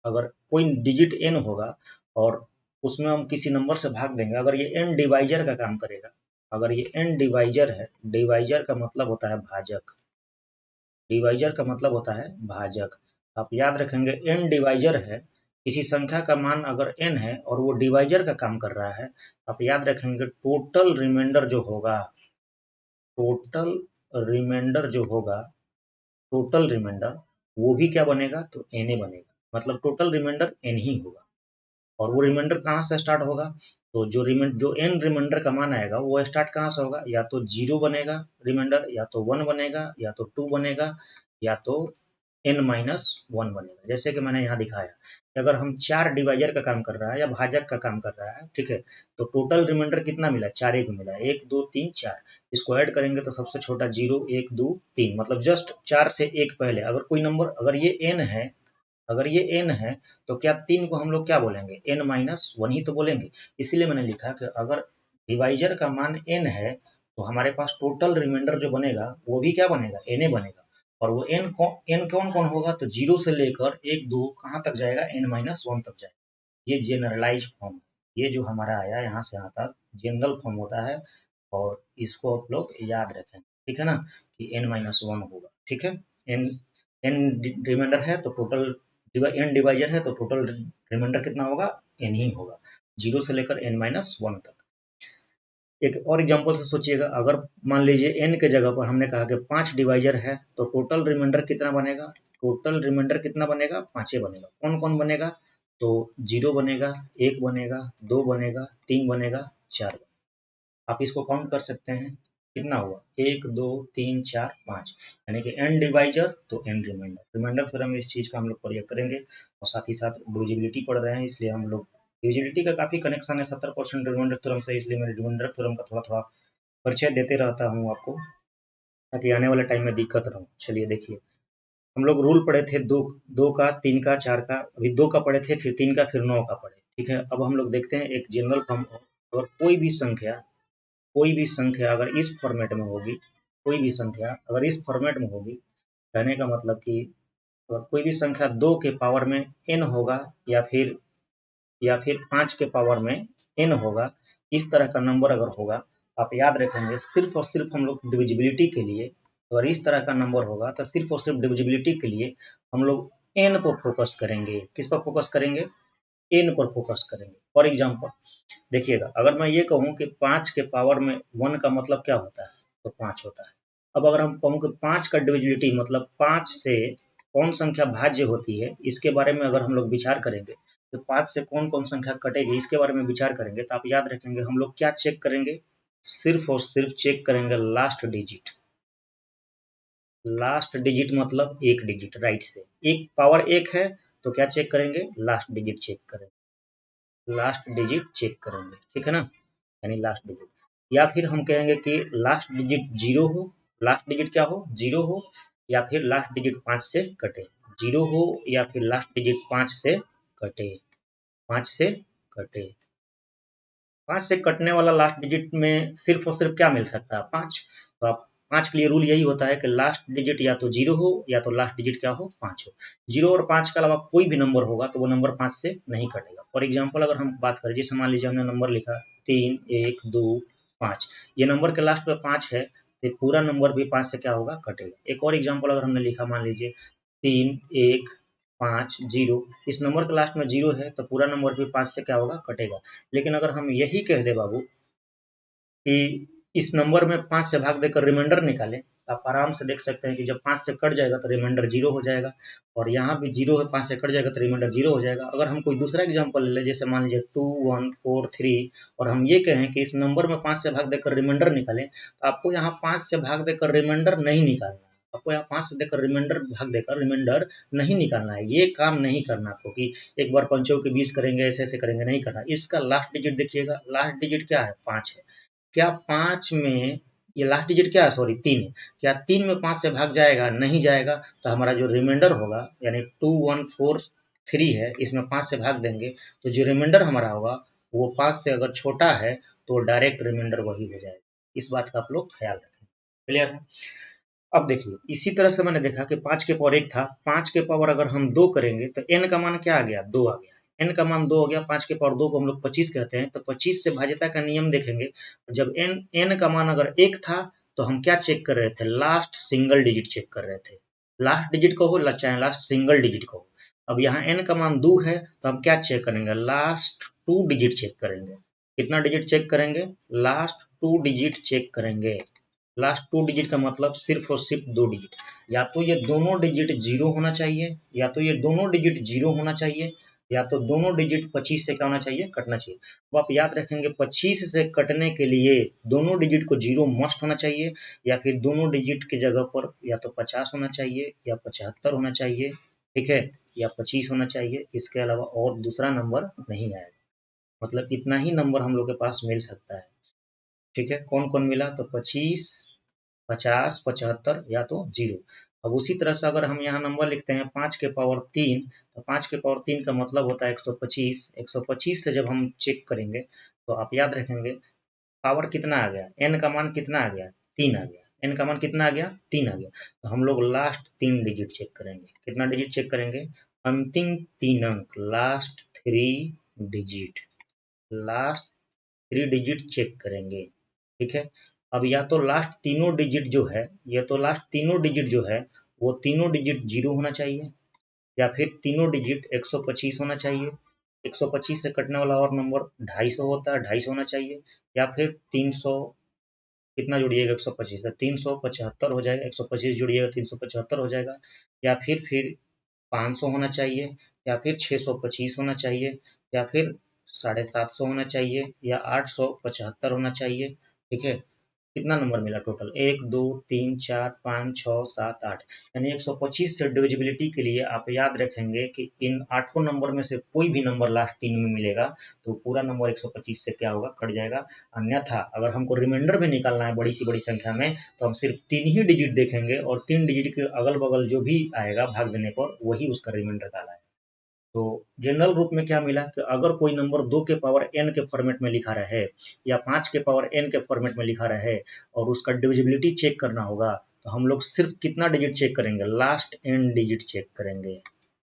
अगर कोई डिजिट n होगा और उसमें हम किसी नंबर से भाग देंगे, अगर ये n डिवाइजर का काम करेगा, अगर ये n डिवाइजर है, डिवाइजर का मतलब होता है भाजक, डिवाइजर का मतलब होता है भाजक। आप याद रखेंगे n डिवाइजर है, किसी संख्या का मान अगर n है और वो डिवाइजर का काम कर रहा है, आप याद रखेंगे टोटल रिमाइंडर जो होगा, टोटल रिमाइंडर जो होगा, टोटल रिमाइंडर वो भी क्या बनेगा? तो n बनेगा। मतलब टोटल रिमाइंडर n ही होगा। और वो रिमाइंडर कहाँ से स्टार्ट होगा? तो जो n रिमाइंडर का मान आएगा वो स्टार्ट कहाँ से होगा? या तो 0 बनेगा रिमाइंडर, या तो 1 बनेगा, या तो 2 बनेगा, या तो n-1 बनेगा। जैसे कि मैंने यहाँ दिखाया कि अगर हम 4 डिवाइजर का काम कर रहा है या भाजक का काम कर रहा है, ठीक है, तो टोटल रिमाइंडर कितना मिला? 4 1 मिला, 1 2 3 4। इसको ऐड करेंगे तो सबसे छोटा 0 1 2 3, मतलब जस्ट 4 से 1 पहले अगर कोई नंबर, अगर ये n है, अगर ये n है तो क्या 3 को हम लोग क्या बोलेंगे? n-1 ही तो बोलेंगे। इसीलिए मैंने लिखा कि अगर डिवाइजर का मान n है तो हमारे पास टोटल रिमाइंडर जो बनेगा वो भी क्या बनेगा? n बनेगा। और वो n कौन कौन होगा? तो 0 से लेकर 1 2 कहाँ तक जाएगा? n-1 तक जाएगा। ये जनरलाइज फॉर्म, ये जो हमारा आया यहाँ से यहाँ तक जनरल फॉर्म होता है और इसको आप लोग याद रखें। ठीक है ना, कि n-1 होगा। ठीक है, n n रिमाइंडर है तो टोटल n डिवाइजर है तो टोटल रिमाइंडर कितना होगा? n ही होगा, 0 से लेकर n-1 तक। एक और एग्जांपल से सोचिएगा, अगर मान लीजिए n के जगह पर हमने कहा कि 5 डिवाइजर है तो टोटल रिमाइंडर कितना बनेगा? टोटल रिमाइंडर कितना बनेगा? 5 बनेगा। कौन कौन बनेगा? तो 0 बनेगा, 1 बनेगा, 2 बनेगा, 3 बनेगा, 4 बनेगा। आप इसको काउंट कर सकते हैं, कितना हुआ? 1 2 3 4 5, यानी कि n डिवाइजर तो n रिमाइंडर। रिमाइंडर थ्योरम इस चीज का हम लोग प्रयोग करेंगे और साथ ही साथ डिविजिबिलिटी पढ़ रहे हैं, इसलिए हम लोग डिविजिबिलिटी का काफी कनेक्शन है 70% रिमाइंडर थ्योरम से, इसलिए मैं रिमाइंडर थ्योरम का थोड़ा थोड़ा परिचय देते रहता हूँ आपको, ताकि आने वाले टाइम में दिक्कत ना हो। चलिए देखिए, हम लोग रूल पढ़े थे दो, 2 का, 3 का, 4 का, अभी 2 का पढ़े थे, फिर 3 का, फिर 9 का पढ़े। ठीक है, अब हम लोग देखते हैं एक जनरल फॉर्म। अगर कोई भी संख्या अगर इस फॉर्मेट में होगी, कोई भी संख्या अगर इस फॉर्मेट में होगी, कहने का मतलब कि अगर कोई भी संख्या 2 के पावर में n होगा या फिर 5 के पावर में n होगा, इस तरह का नंबर अगर होगा, आप याद रखेंगे सिर्फ और सिर्फ हम लोग डिविजिबिलिटी के लिए, अगर इस तरह का नंबर होगा तो सिर्फ और सिर्फ डिविजिबिलिटी के लिए हम लोग n पर फोकस करेंगे। किस पर फोकस करेंगे? n पर फोकस करेंगे। फॉर एग्जाम्पल देखिएगा, अगर मैं ये कहूँ कि 5 के पावर में 1 का मतलब क्या होता है, तो 5 होता है। अब अगर हम कहूँ कि 5 का डिविजिबिलिटी मतलब 5 से कौन संख्या भाज्य होती है, इसके बारे में अगर हम लोग विचार करेंगे तो 5 से कौन कौन संख्या कटेगी, इसके बारे में विचार करेंगे तो आप याद रखेंगे हम लोग क्या चेक करेंगे, सिर्फ और सिर्फ चेक करेंगे लास्ट डिजिट। लास्ट डिजिट मतलब एक डिजिट राइट से, एक पावर एक है तो क्या चेक करेंगे, लास्ट डिजिट चेक करेंगे, लास्ट डिजिट चेक करेंगे, ठीक है ना, यानी लास्ट डिजिट। या फिर हम कहेंगे कि लास्ट डिजिट जीरो हो, लास्ट डिजिट क्या हो, जीरो हो, या फिर लास्ट डिजिट 5 से कटे, जीरो हो या फिर लास्ट डिजिट 5 से कटे, 5 से कटे। 5 से कटने वाला लास्ट डिजिट में सिर्फ और सिर्फ क्या मिल सकता है, 5। तो आप 5 के लिए रूल यही होता है कि लास्ट डिजिट या तो जीरो हो या तो लास्ट डिजिट क्या हो, 5 हो। जीरो और 5 के अलावा कोई भी नंबर होगा तो वो नंबर 5 से नहीं कटेगा। फॉर एग्जाम्पल अगर हम बात करें, जैसे मान लीजिए हमने नंबर लिखा 3 1 2 5, ये नंबर के लास्ट पे 5 है तो पूरा नंबर भी 5 से क्या होगा, कटेगा। एक और एग्जाम्पल अगर हमने लिखा, मान लीजिए 3 1 5 0, इस नंबर के लास्ट में जीरो है तो पूरा नंबर भी 5 से क्या होगा, कटेगा। लेकिन अगर हम यही कह दे बाबू कि इस नंबर में 5 से भाग देकर रिमाइंडर निकालें, तो आप आराम से देख सकते हैं कि जब 5 से कट जाएगा तो रिमाइंडर जीरो हो जाएगा, और यहाँ भी जीरो है, 5 से कट जाएगा तो रिमाइंडर जीरो हो जाएगा। अगर हम कोई दूसरा एग्जाम्पल ले लें, जैसे मान लीजिए 2 1 4 3, और हम ये कहें कि इस नंबर में 5 से भाग देकर रिमाइंडर निकालें, तो आपको यहाँ 5 से भाग देकर रिमाइंडर नहीं निकालना है, आपको यहाँ 5 से देकर रिमाइंडर भाग देकर रिमाइंडर नहीं निकालना है। ये काम नहीं करना आपको कि एक बार पंचों के 20 करेंगे, ऐसे ऐसे करेंगे, नहीं करना। इसका लास्ट डिजिट देखिएगा, लास्ट डिजिट क्या है, 5 है। क्या 5 में ये लास्ट डिजिट क्या है, सॉरी 3 है, क्या 3 में 5 से भाग जाएगा, नहीं जाएगा। तो हमारा जो रिमाइंडर होगा यानी 2143 है, इसमें 5 से भाग देंगे तो जो रिमाइंडर हमारा होगा वो 5 से अगर छोटा है तो डायरेक्ट रिमाइंडर वही हो जाएगा। इस बात का आप लोग ख्याल रखें, क्लियर है। अब देखिए इसी तरह से मैंने देखा कि 5 के पावर 1 था, 5 के पावर अगर हम 2 करेंगे तो n का मान क्या आ गया, 2 आ गया, n का मान 2 हो गया, 5 के पावर 2 को हम लोग 25 कहते हैं, तो 25 से भाज्यता का नियम देखेंगे। जब n का मान अगर 1 था तो हम क्या चेक कर रहे थे, लास्ट सिंगल डिजिट चेक कर रहे थे, लास्ट डिजिट को हो चाहे लास्ट सिंगल डिजिट को हो। अब यहाँ n का मान 2 है तो हम क्या चेक करेंगे, लास्ट 2 डिजिट चेक करेंगे। कितना डिजिट चेक करेंगे, लास्ट 2 डिजिट चेक करेंगे। लास्ट 2 डिजिट का मतलब सिर्फ और सिर्फ 2 डिजिट, या तो ये दोनों डिजिट जीरो होना चाहिए, या तो ये दोनों डिजिट जीरो होना चाहिए, या तो दोनों डिजिट 25 से क्या होना चाहिए, कटना चाहिए। वो आप याद रखेंगे 25 से कटने के लिए दोनों डिजिट को जीरो मस्ट होना चाहिए, या फिर दोनों डिजिट की जगह पर या तो 50 होना चाहिए या 75 होना चाहिए, ठीक है, या 25 होना चाहिए। इसके अलावा और दूसरा नंबर नहीं आएगा, मतलब इतना ही नंबर हम लोग के पास मिल सकता है, ठीक है। कौन कौन मिला, तो 25 50 75 या तो जीरो। अब उसी तरह से अगर हम यहाँ नंबर लिखते हैं 5 के पावर 3, तो 5 के पावर 3 का मतलब होता है 125। 125 से जब हम चेक करेंगे तो आप याद रखेंगे पावर कितना आ गया, n का मान कितना आ गया, 3 आ गया, n का मान कितना आ गया, 3 आ गया। तो हम लोग लास्ट 3 डिजिट चेक करेंगे। कितना डिजिट चेक करेंगे, अंतिम 3 अंक, last 3 digit, last 3 digit check करेंगे, ठीक है। अब या तो लास्ट तीनों डिजिट जो है, या तो लास्ट तीनों डिजिट जो है वो तीनों डिजिट जीरो होना चाहिए, या फिर तीनों डिजिट 125 होना चाहिए। 125 से कटने वाला और नंबर 250 होता है, 250 होना चाहिए, या फिर 300, कितना जोड़िएगा 125 से, 375 हो जाएगा, 125 जोड़िएगा 375 हो जाएगा, या फिर 500 होना चाहिए, या फिर 625 होना चाहिए, या फिर 750 होना चाहिए, या 875 होना चाहिए, ठीक है। कितना नंबर मिला टोटल, 1 2 3 4 5 6 7 8, यानी 125 से डिविजिबिलिटी के लिए आप याद रखेंगे कि इन आठों नंबर में से कोई भी नंबर लास्ट 3 में मिलेगा तो पूरा नंबर 125 से क्या होगा, कट जाएगा। अन्यथा अगर हमको रिमाइंडर भी निकालना है बड़ी सी बड़ी संख्या में तो हम सिर्फ 3 ही डिजिट देखेंगे, और 3 डिजिट के अगल बगल जो भी आएगा भाग देने पर वही उसका रिमाइंडर कहलाएगा। तो जनरल रूप में क्या मिला कि अगर कोई नंबर 2 के पावर n के फॉर्मेट में लिखा रहे या 5 के पावर n के फॉर्मेट में लिखा रहे और उसका डिविजिबिलिटी चेक करना होगा, तो हम लोग सिर्फ कितना डिजिट चेक करेंगे, लास्ट n डिजिट चेक करेंगे।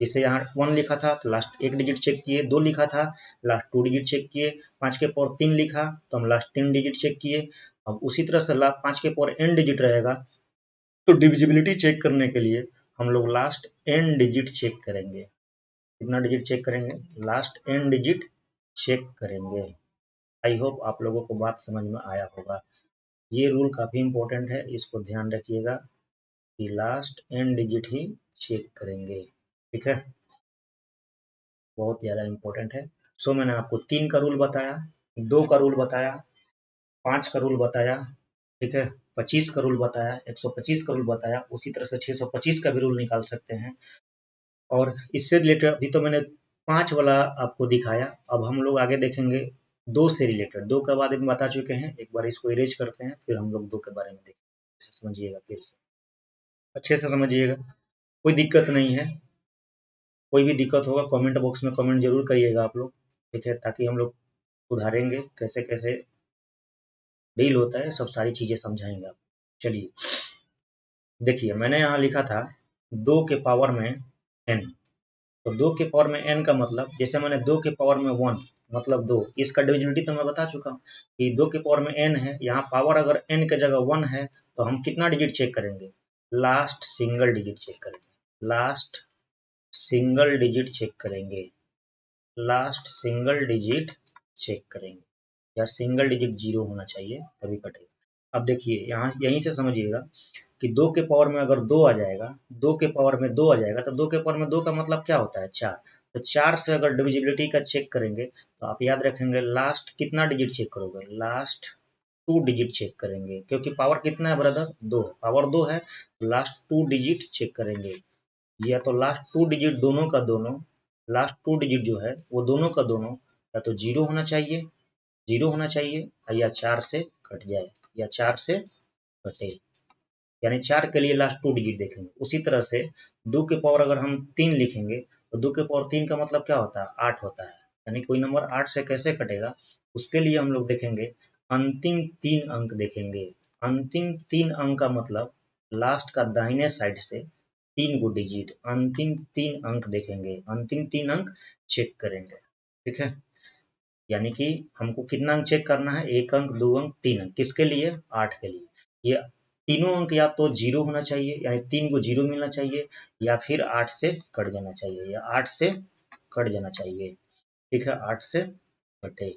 जैसे यहाँ 1 लिखा था तो लास्ट 1 डिजिट चेक किए, 2 लिखा था लास्ट 2 डिजिट चेक किए, 5 के पावर 3 लिखा तो हम लास्ट 3 डिजिट चेक किए। अब उसी तरह से 5 के पावर n डिजिट रहेगा तो डिविजिबिलिटी चेक करने के लिए हम लोग लास्ट n डिजिट चेक करेंगे। कितना डिजिट चेक करेंगे, लास्ट n डिजिट चेक करेंगे। आई होप आप लोगों को बात समझ में आया होगा। ये रूल काफ़ी इम्पोर्टेंट है, इसको ध्यान रखिएगा कि लास्ट एन डिजिट ही चेक करेंगे। ठीक है, बहुत ज़्यादा इम्पोर्टेंट है। सो मैंने आपको 3 का रूल बताया, 2 का रूल बताया, 5 का रूल बताया, ठीक है, 25 का रूल बताया, 125 का रूल बताया, उसी तरह से 625 का भी रूल निकाल सकते हैं। और इससे रिलेटेड अभी तो मैंने 5 वाला आपको दिखाया, अब हम लोग आगे देखेंगे 2 से रिलेटेड। 2 के बारे में बता चुके हैं, एक बार इसको इरेज करते हैं, फिर हम लोग 2 के बारे में देखेंगे। समझिएगा, फिर से अच्छे से समझिएगा, कोई दिक्कत नहीं है। कोई भी दिक्कत होगा कमेंट बॉक्स में कमेंट जरूर करिएगा आप लोग, ठीक है, ताकि हम लोग सुधारेंगे, कैसे कैसे डील होता है, सब सारी चीज़ें समझाएंगे आप। चलिए देखिए, मैंने यहाँ लिखा था 2 के पावर में n। तो 2 के पावर में n का मतलब, जैसे मैंने 2 के पावर में 1 मतलब 2, इसका डिविजिबिलिटी तो मैं बता चुका हूँ कि 2 के पावर में n है। यहाँ पावर अगर n के जगह 1 है तो हम कितना डिजिट चेक करेंगे? लास्ट सिंगल डिजिट चेक करेंगे। लास्ट सिंगल डिजिट चेक करेंगे। लास्ट सिंगल डिजिट चेक करेंगे, या सिंगल डिजिट 0 होना चाहिए तभी कटेगा। अब देखिए यहाँ यहीं से समझिएगा कि 2 के पावर में अगर 2 आ जाएगा, 2 के पावर में 2 आ जाएगा, तो 2 के पावर में 2 का मतलब क्या होता है? 4। तो 4 से अगर डिविजिबिलिटी का चेक करेंगे तो आप याद रखेंगे लास्ट कितना डिजिट चेक करोगे? लास्ट 2 डिजिट चेक करेंगे, क्योंकि पावर कितना है ब्रदर? 2 है, पावर 2 है, तो लास्ट 2 डिजिट चेक करेंगे। या तो लास्ट 2 डिजिट दोनों का दोनों, लास्ट 2 डिजिट जो है वो दोनों का दोनों या तो 0 होना चाहिए, 0 होना चाहिए, या 4 से कट जाए, या 4 से कटे, यानी 4 के लिए लास्ट 2 डिजिट देखेंगे। उसी तरह से 2 के पावर अगर हम 3 लिखेंगे तो 2 के पावर 3 का मतलब क्या होता है? 8 होता है, यानी कोई नंबर 8 से कैसे कटेगा, उसके लिए हम लोग देखेंगे अंतिम 3 अंक देखेंगे। अंतिम 3 अंक का मतलब लास्ट का दाहिने साइड से 3 गो डिजिट, अंतिम 3 अंक देखेंगे, अंतिम 3 अंक चेक करेंगे। ठीक है, यानी कि हमको कितना अंक चेक करना है? 1 अंक, 2 अंक, 3 अंक। किसके लिए? 8 के लिए। ये तीनों अंक या तो 0 होना चाहिए, यानी 3 को 0 मिलना चाहिए, या फिर 8 से कट जाना चाहिए, या 8 से कट जाना चाहिए। ठीक है, 8 से कटे।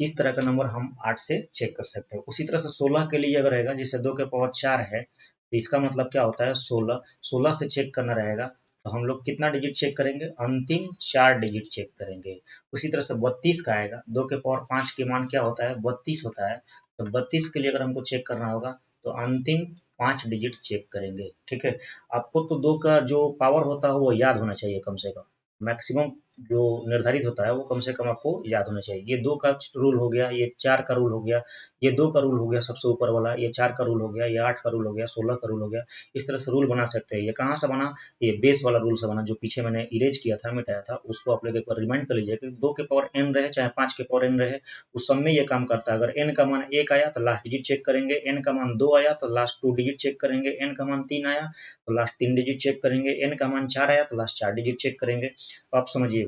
इस तरह का नंबर हम 8 से चेक कर सकते हैं। उसी तरह से 16 के लिए अगर रहेगा, जैसे 2 के पावर 4 है, तो इसका मतलब क्या होता है? 16। 16 से चेक करना रहेगा तो हम लोग कितना डिजिट चेक करेंगे? अंतिम 4 डिजिट चेक करेंगे। उसी तरह से 32 का आएगा, 2 के पावर 5 के मान क्या होता है? 32 होता है। तो 32 के लिए अगर हमको चेक करना होगा तो अंतिम 5 डिजिट चेक करेंगे। ठीक है, आपको तो 2 का जो पावर होता है वो याद होना चाहिए कम से कम, मैक्सिमम जो निर्धारित होता है वो कम से कम आपको याद होना चाहिए। ये 2 का रूल हो गया, ये 4 का रूल हो गया, ये 2 का रूल हो गया सबसे ऊपर वाला, ये 4 का रूल हो गया, ये 8 का रूल हो गया, 16 का रूल हो गया। इस तरह से रूल बना सकते हैं। ये कहाँ से बना? ये बेस वाला रूल से बना, जो पीछे मैंने इरेज किया था, मिटाया था, उसको आप लोग एक बार रिमाइंड कर लीजिए कि 2 के पावर n रहे चाहे 5 के पावर n रहे, उस सब में ये काम करता है। अगर n का मान 1 आया तो लास्ट डिजिट चेक करेंगे, n का मान 2 आया तो लास्ट 2 डिजिट चेक करेंगे, n का मान 3 आया तो लास्ट 3 डिजिट चेक करेंगे, n का मान 4 आया तो लास्ट 4 डिजिट चेक करेंगे। तो आप समझिएगा,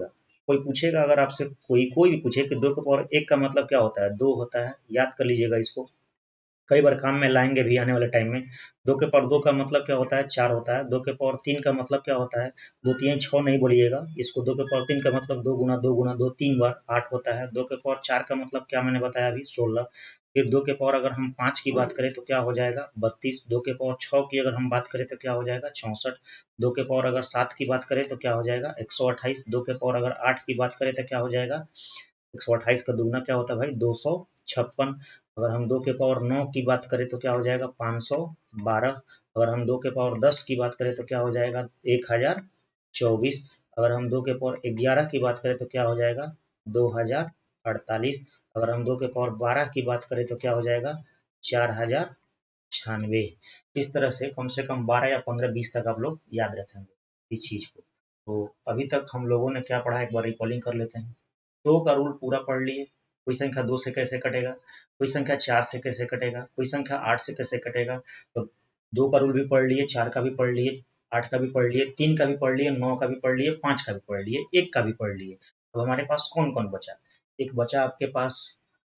कोई पूछेगा अगर आपसे, कोई भी पूछे कि 2 के पावर 1 का मतलब क्या होता है? 2 होता है, याद कर लीजिएगा इसको, कई बार काम में लाएंगे भी आने वाले टाइम में। 2 के पावर 2 का मतलब क्या होता है? 4 होता है। 2 के पावर 3 का मतलब क्या होता है? 2 3 6 नहीं बोलिएगा इसको। 2 के पावर 3 का मतलब 2 गुना 2 गुना 2 3 बार 8 होता है। 2 के पावर 4 का मतलब क्या मैंने बताया अभी? 16। फिर 2 के पावर अगर हम 5 की बात करें तो क्या हो जाएगा? 32। 2 के पावर 6 की अगर हम बात करें तो क्या हो जाएगा? 64। 2 के पावर अगर 7 की बात करें तो क्या हो जाएगा? 128। 2 के पावर अगर 8 की बात करें तो क्या हो जाएगा? 128 का दुगना क्या होता है भाई? 256। अगर हम 2 के पावर 9 की बात करें तो क्या हो जाएगा? 512। अगर हम 2 के पावर 10 की बात करें तो क्या हो जाएगा? 1024। अगर हम 2 के पावर 11 की बात करें तो क्या हो जाएगा? 2048। अगर हम 2 के पावर 12 की बात करें तो क्या हो जाएगा? 4096। इस तरह से कम 12 या 15 20 तक आप लोग याद रखेंगे इस चीज़ को। तो अभी तक हम लोगों ने क्या पढ़ा, एक बार रिकॉलिंग कर लेते हैं। 2 का रूल पूरा पढ़ लिए, कोई संख्या 2 से कैसे कटेगा, कोई संख्या 4 से कैसे कटेगा, कोई संख्या 8 से कैसे कटेगा। तो 2 का रूल भी पढ़ लिए, 4 का भी पढ़ लिए, 8 का भी पढ़ लिए, 3 का भी पढ़ लिए, 9 का भी पढ़ लिए, 5 का भी पढ़ लिए, 1 का भी पढ़ लिए। अब हमारे पास कौन कौन बचा? एक बचा आपके पास,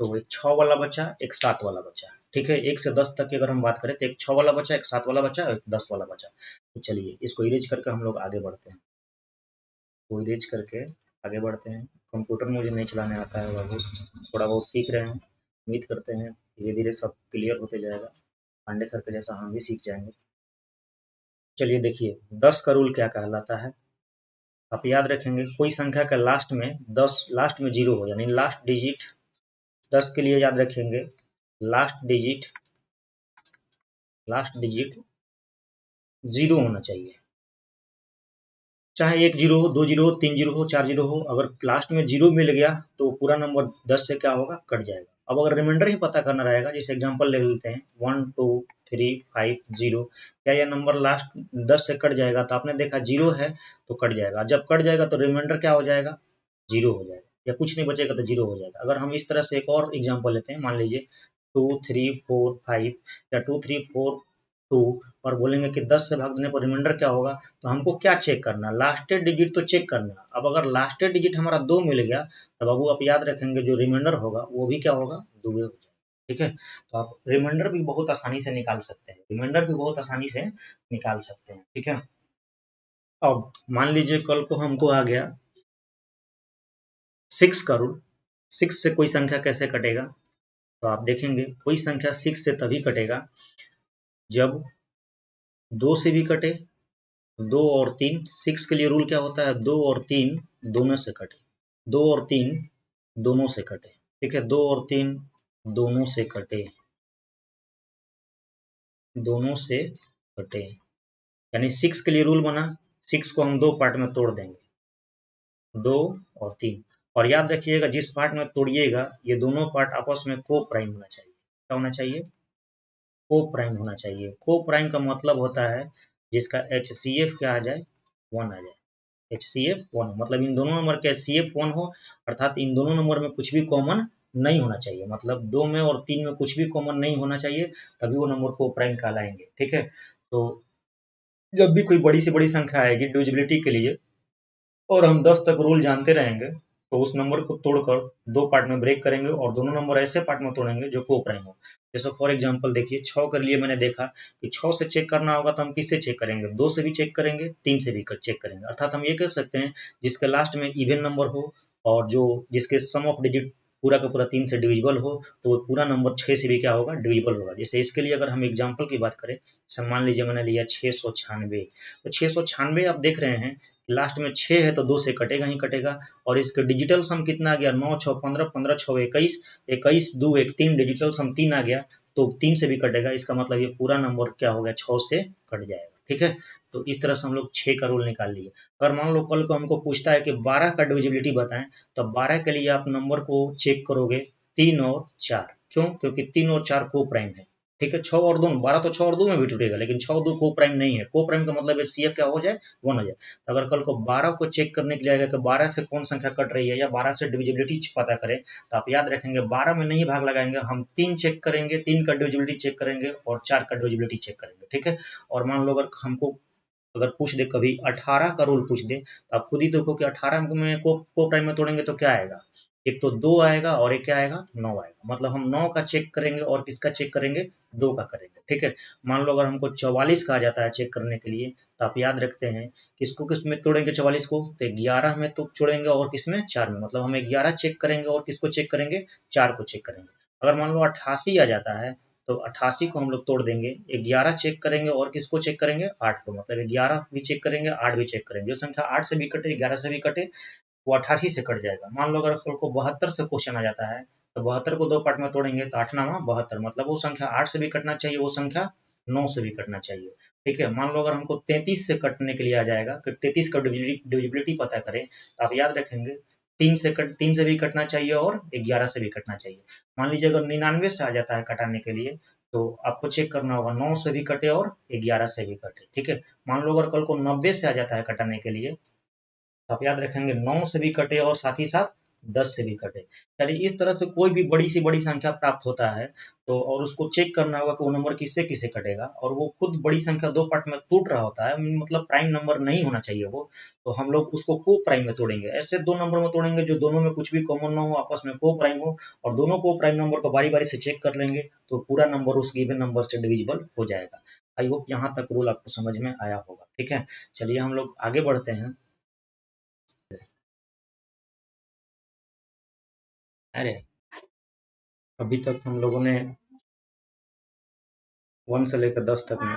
तो एक 6 वाला बचा, एक 7 वाला बचा। ठीक है, 1 से 10 तक की अगर हम बात करें तो एक 6 वाला बचा, एक 7 वाला बचा और एक 10 वाला बचा। तो चलिए इसको इरेज करके हम लोग आगे बढ़ते हैं। तो इरेज करके आगे बढ़ते हैं। कंप्यूटर मुझे नहीं चलाने आता है बाबू, थोड़ा बहुत सीख रहे हैं। उम्मीद करते हैं धीरे धीरे सब क्लियर होते जाएगा, पांडे सर के जैसा हम भी सीख जाएंगे। चलिए देखिए 10 का रूल क्या कहलाता है। आप याद रखेंगे कोई संख्या का लास्ट में 10, लास्ट में 0 हो, यानी लास्ट डिजिट 10 के लिए याद रखेंगे लास्ट डिजिट 0 होना चाहिए। चाहे 1 जीरो हो, 2 जीरो हो, 3 जीरो हो, 4 जीरो हो, अगर लास्ट में 0 मिल गया तो पूरा नंबर 10 से क्या होगा, कट जाएगा। अब अगर रिमाइंडर ही पता करना रहेगा, जैसे एग्जांपल ले लेते हैं 1 2 3 5 0, क्या यह नंबर लास्ट 10 से कट जाएगा? तो आपने देखा 0 है तो कट जाएगा। जब कट जाएगा तो रिमाइंडर क्या हो जाएगा, 0 हो जाएगा, या कुछ नहीं बचेगा तो 0 हो जाएगा। अगर हम इस तरह से एक और एग्जाम्पल लेते हैं, मान लीजिए 2 3 4 5 या 2 3 4 2, और बोलेंगे कि 10 से भाग देने पर रिमाइंडर क्या होगा, तो हमको क्या चेक करना, लास्टेड डिजिट तो चेक करना। अब अगर लास्टेड डिजिट हमारा 2 मिल गया तो बाबू आप याद रखेंगे जो रिमाइंडर होगा वो भी क्या होगा, 2 हो जाएगा। ठीक है, तो आप रिमाइंडर भी बहुत आसानी से निकाल सकते हैं, ठीक है। अब मान लीजिए कल को हमको आ गया 6 का रूल। 6 से कोई संख्या कैसे कटेगा, तो आप देखेंगे कोई संख्या 6 से तभी कटेगा जब 2 से भी कटे, 2 और 3, 6 के लिए रूल क्या होता है, 2 और 3 दोनों से कटे, 2 और 3 दोनों से कटे। ठीक है, 2 और 3 दोनों से कटे, दोनों से कटे, यानी 6 के लिए रूल बना, 6 को हम दो पार्ट में तोड़ देंगे, 2 और 3। और याद रखिएगा जिस पार्ट में तोड़िएगा ये दोनों पार्ट आपस में को प्राइम होना चाहिए। क्या होना चाहिए, को प्राइम होना चाहिए। को प्राइम का मतलब होता है जिसका HCF क्या आ जाए, 1 आ जाए। HCF 1 मतलब इन दोनों नंबर के HCF 1 हो, अर्थात इन दोनों नंबर में कुछ भी कॉमन नहीं होना चाहिए, मतलब 2 में और 3 में कुछ भी कॉमन नहीं होना चाहिए, तभी वो नंबर को प्राइम कहलाएंगे। ठीक है, तो जब भी कोई बड़ी से बड़ी संख्या आएगी डिविजिबिलिटी के लिए और हम 10 तक रूल जानते रहेंगे, तो उस नंबर को तोड़कर दो पार्ट में ब्रेक करेंगे और दोनों नंबर ऐसे पार्ट में तोड़ेंगे जो को प्राइम हो। जैसे फॉर एग्जांपल देखिए 6 के लिए मैंने देखा कि 6 से चेक करना होगा तो हम किससे चेक करेंगे, 2 से भी चेक करेंगे, 3 से भी चेक करेंगे। अर्थात हम ये कह सकते हैं जिसके लास्ट में इवन नंबर हो और जो जिसके सम ऑफ डिजिट पूरा का पूरा 3 से डिविजिबल हो, तो वो पूरा नंबर 6 से भी क्या होगा, डिविजिबल होगा। जैसे इसके लिए अगर हम एग्जाम्पल की बात करें, मान लीजिए मैंने लिया 696, तो 696 आप देख रहे हैं लास्ट में 6 है तो 2 से कटेगा ही कटेगा, और इसका डिजिटल सम कितना आ गया, 9 6 15, 15 6 21, 21 2 1 3, डिजिटल सम 3 आ गया, तो 3 से भी कटेगा। इसका मतलब ये पूरा नंबर क्या हो गया, 6 से कट जाएगा। ठीक है, तो इस तरह से हम लोग 6 का रूल निकाल लिए। अगर मान लो कल को हमको पूछता है कि 12 का डिविजिबिलिटी बताएं, तो 12 के लिए आप नंबर को चेक करोगे 3 और 4, क्यों, क्योंकि 3 और 4 को प्राइम है। ठीक है, 6 और 2, 12 तो 6 और 2 में भी टूटेगा, लेकिन 6 2 को प्राइम नहीं है। को प्राइम का मतलब HCF क्या हो जाए, 1 हो जाए। तो अगर कल को 12 को चेक करने के लिए आएगा कि 12 से कौन संख्या कट रही है या 12 से डिविजिबिलिटी पता करें, तो आप याद रखेंगे 12 में नहीं भाग लगाएंगे, हम 3 चेक करेंगे, 3 का डिविजिबिलिटी चेक करेंगे और 4 का डिविजिबिलिटी चेक करेंगे। ठीक है, और मान लो अगर हमको अगर पूछ दे कभी 18 का रूल पूछ दे, तो आप खुद ही देखो कि 18 में को प्राइम में तोड़ेंगे तो क्या आएगा, एक तो 2 आएगा और एक क्या आएगा, 9 आएगा। मतलब हम 9 का चेक करेंगे और किसका चेक करेंगे, 2 का करेंगे। ठीक है, मान लो अगर हमको 44 का आ जाता है चेक करने के लिए, तो आप याद रखते हैं किसको किस में तोड़ेंगे 44 को, तो 11 में तो छोड़ेंगे और किसमें, 4 में। मतलब हम 11 चेक करेंगे और किसको चेक करेंगे, 4 को चेक करेंगे। अगर मान लो 88 आ जाता है तो 88 को हम लोग तोड़ देंगे, 11 चेक करेंगे और किसको चेक करेंगे, 8 को। मतलब 11 भी चेक करेंगे, 8 भी चेक करेंगे। जो संख्या 8 से भी कटे, 11 से भी कटे, वो 88 से कट जाएगा। मान लो अगर कल को 72 से क्वेश्चन आ जाता है, तो 72 को दो पार्ट में तोड़ेंगे तो 8 9 72, मतलब वो संख्या 8 से भी कटना चाहिए, वो संख्या 9 से भी कटना चाहिए। ठीक है, मान लो अगर हमको 33 से कटने के लिए आ जाएगा कि 33 का डिविजिबिलिटी पता करें, तो आप याद रखेंगे 3 से भी कटना चाहिए और 11 से भी कटना चाहिए। मान लीजिए अगर 99 से आ जाता है कटाने के लिए, तो आपको चेक करना होगा 9 से भी कटे और 11 से भी कटे। ठीक है, मान लो अगर कल को 90 से आ जाता है कटाने के लिए, तो आप याद रखेंगे 9 से भी कटे और साथ ही साथ 10 से भी कटे। यानी इस तरह से कोई भी बड़ी से बड़ी संख्या प्राप्त होता है, तो और उसको चेक करना होगा कि वो नंबर किससे किससे कटेगा, और वो खुद बड़ी संख्या दो पार्ट में टूट रहा होता है, मतलब प्राइम नंबर नहीं होना चाहिए वो, तो हम लोग उसको को प्राइम में तोड़ेंगे। ऐसे दो नंबर में तोड़ेंगे जो दोनों में कुछ भी कॉमन ना हो, आपस में को प्राइम हो, और दोनों को प्राइम नंबर को बारी बारी से चेक कर लेंगे, तो पूरा नंबर उस गिवन नंबर से डिविजिबल हो जाएगा। आई होप यहाँ तक रूल आपको समझ में आया होगा। ठीक है, चलिए हम लोग आगे बढ़ते हैं। अरे अभी तक हम लोगों ने 1 से लेकर 10 तक में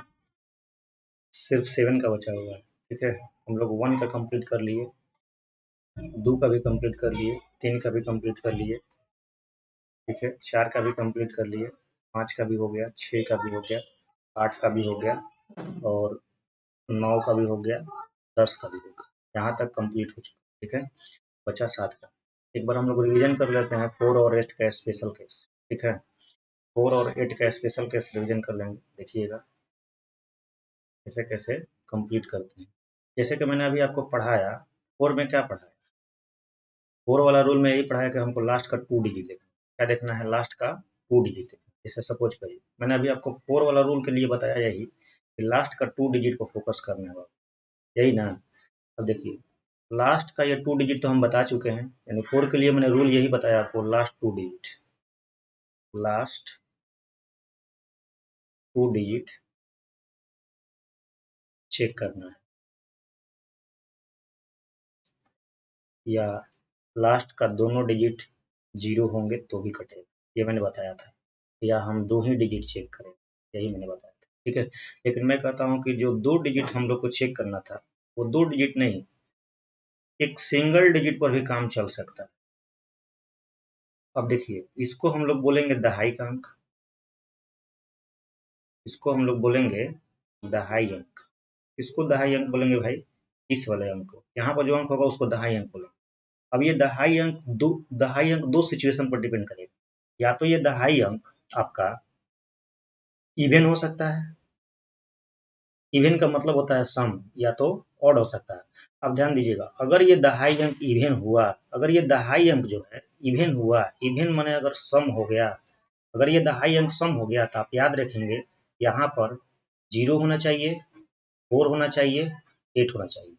सिर्फ 7 का बचा हुआ है। ठीक है, हम लोग 1 का कंप्लीट कर लिए, 2 का भी कंप्लीट कर लिए, 3 का भी कंप्लीट कर लिए। ठीक है, 4 का भी कंप्लीट कर लिए, 5 का भी हो गया, 6 का भी हो गया, 8 का भी हो गया और 9 का भी हो गया, 10 का भी हो गया। यहाँ तक कंप्लीट हो चुका। ठीक है, बचा 7 का। एक बार हम लोग रिवीजन कर लेते हैं 4 और 8 का स्पेशल केस। ठीक है, 4 और 8 का स्पेशल केस रिवीजन कर लेंगे। देखिएगा कैसे कैसे कंप्लीट करते हैं। जैसे कि मैंने अभी आपको पढ़ाया, 4 में क्या पढ़ाया, 4 वाला रूल में यही पढ़ाया कि हमको लास्ट का 2 डिजिट देखना है। क्या देखना है? लास्ट का 2 डिजिट देखना है। जैसे सपोज करिए मैंने अभी आपको 4 वाला रूल के लिए बताया यही कि लास्ट का 2 डिजिट को फोकस करना है, यही ना। अब देखिए लास्ट का ये 2 डिजिट तो हम बता चुके हैं, यानी 4 के लिए मैंने रूल यही बताया आपको, last 2 digit, last 2 digit check करना है, या लास्ट का दोनों डिजिट 0 होंगे तो भी कटेगा, ये मैंने बताया था। या हम 2 ही डिजिट चेक करें, यही मैंने बताया था। ठीक है, लेकिन मैं कहता हूँ कि जो 2 डिजिट हम लोग को चेक करना था वो 2 डिजिट नहीं, एक सिंगल डिजिट पर भी काम चल सकता है। अब देखिए इसको हम लोग बोलेंगे दहाई का अंक, इसको हम लोग बोलेंगे दहाई अंक। इसको दहाई अंक बोलेंगे भाई, इस वाले अंक को, यहाँ पर जो अंक होगा उसको दहाई अंक बोलेंगे। अब ये दहाई अंक दो सिचुएशन पर डिपेंड करेगा। या तो ये दहाई अंक आपका इवन हो सकता है, इवन का मतलब होता है सम, या तो ऑड हो सकता है। अब ध्यान दीजिएगा, अगर ये दहाई अंक इवन हुआ, अगर ये दहाई अंक जो है इवन हुआ, इवन माने अगर सम हो गया, अगर ये दहाई अंक सम हो गया तो आप याद रखेंगे यहाँ पर 0 होना चाहिए, 4 होना चाहिए, 8 होना चाहिए।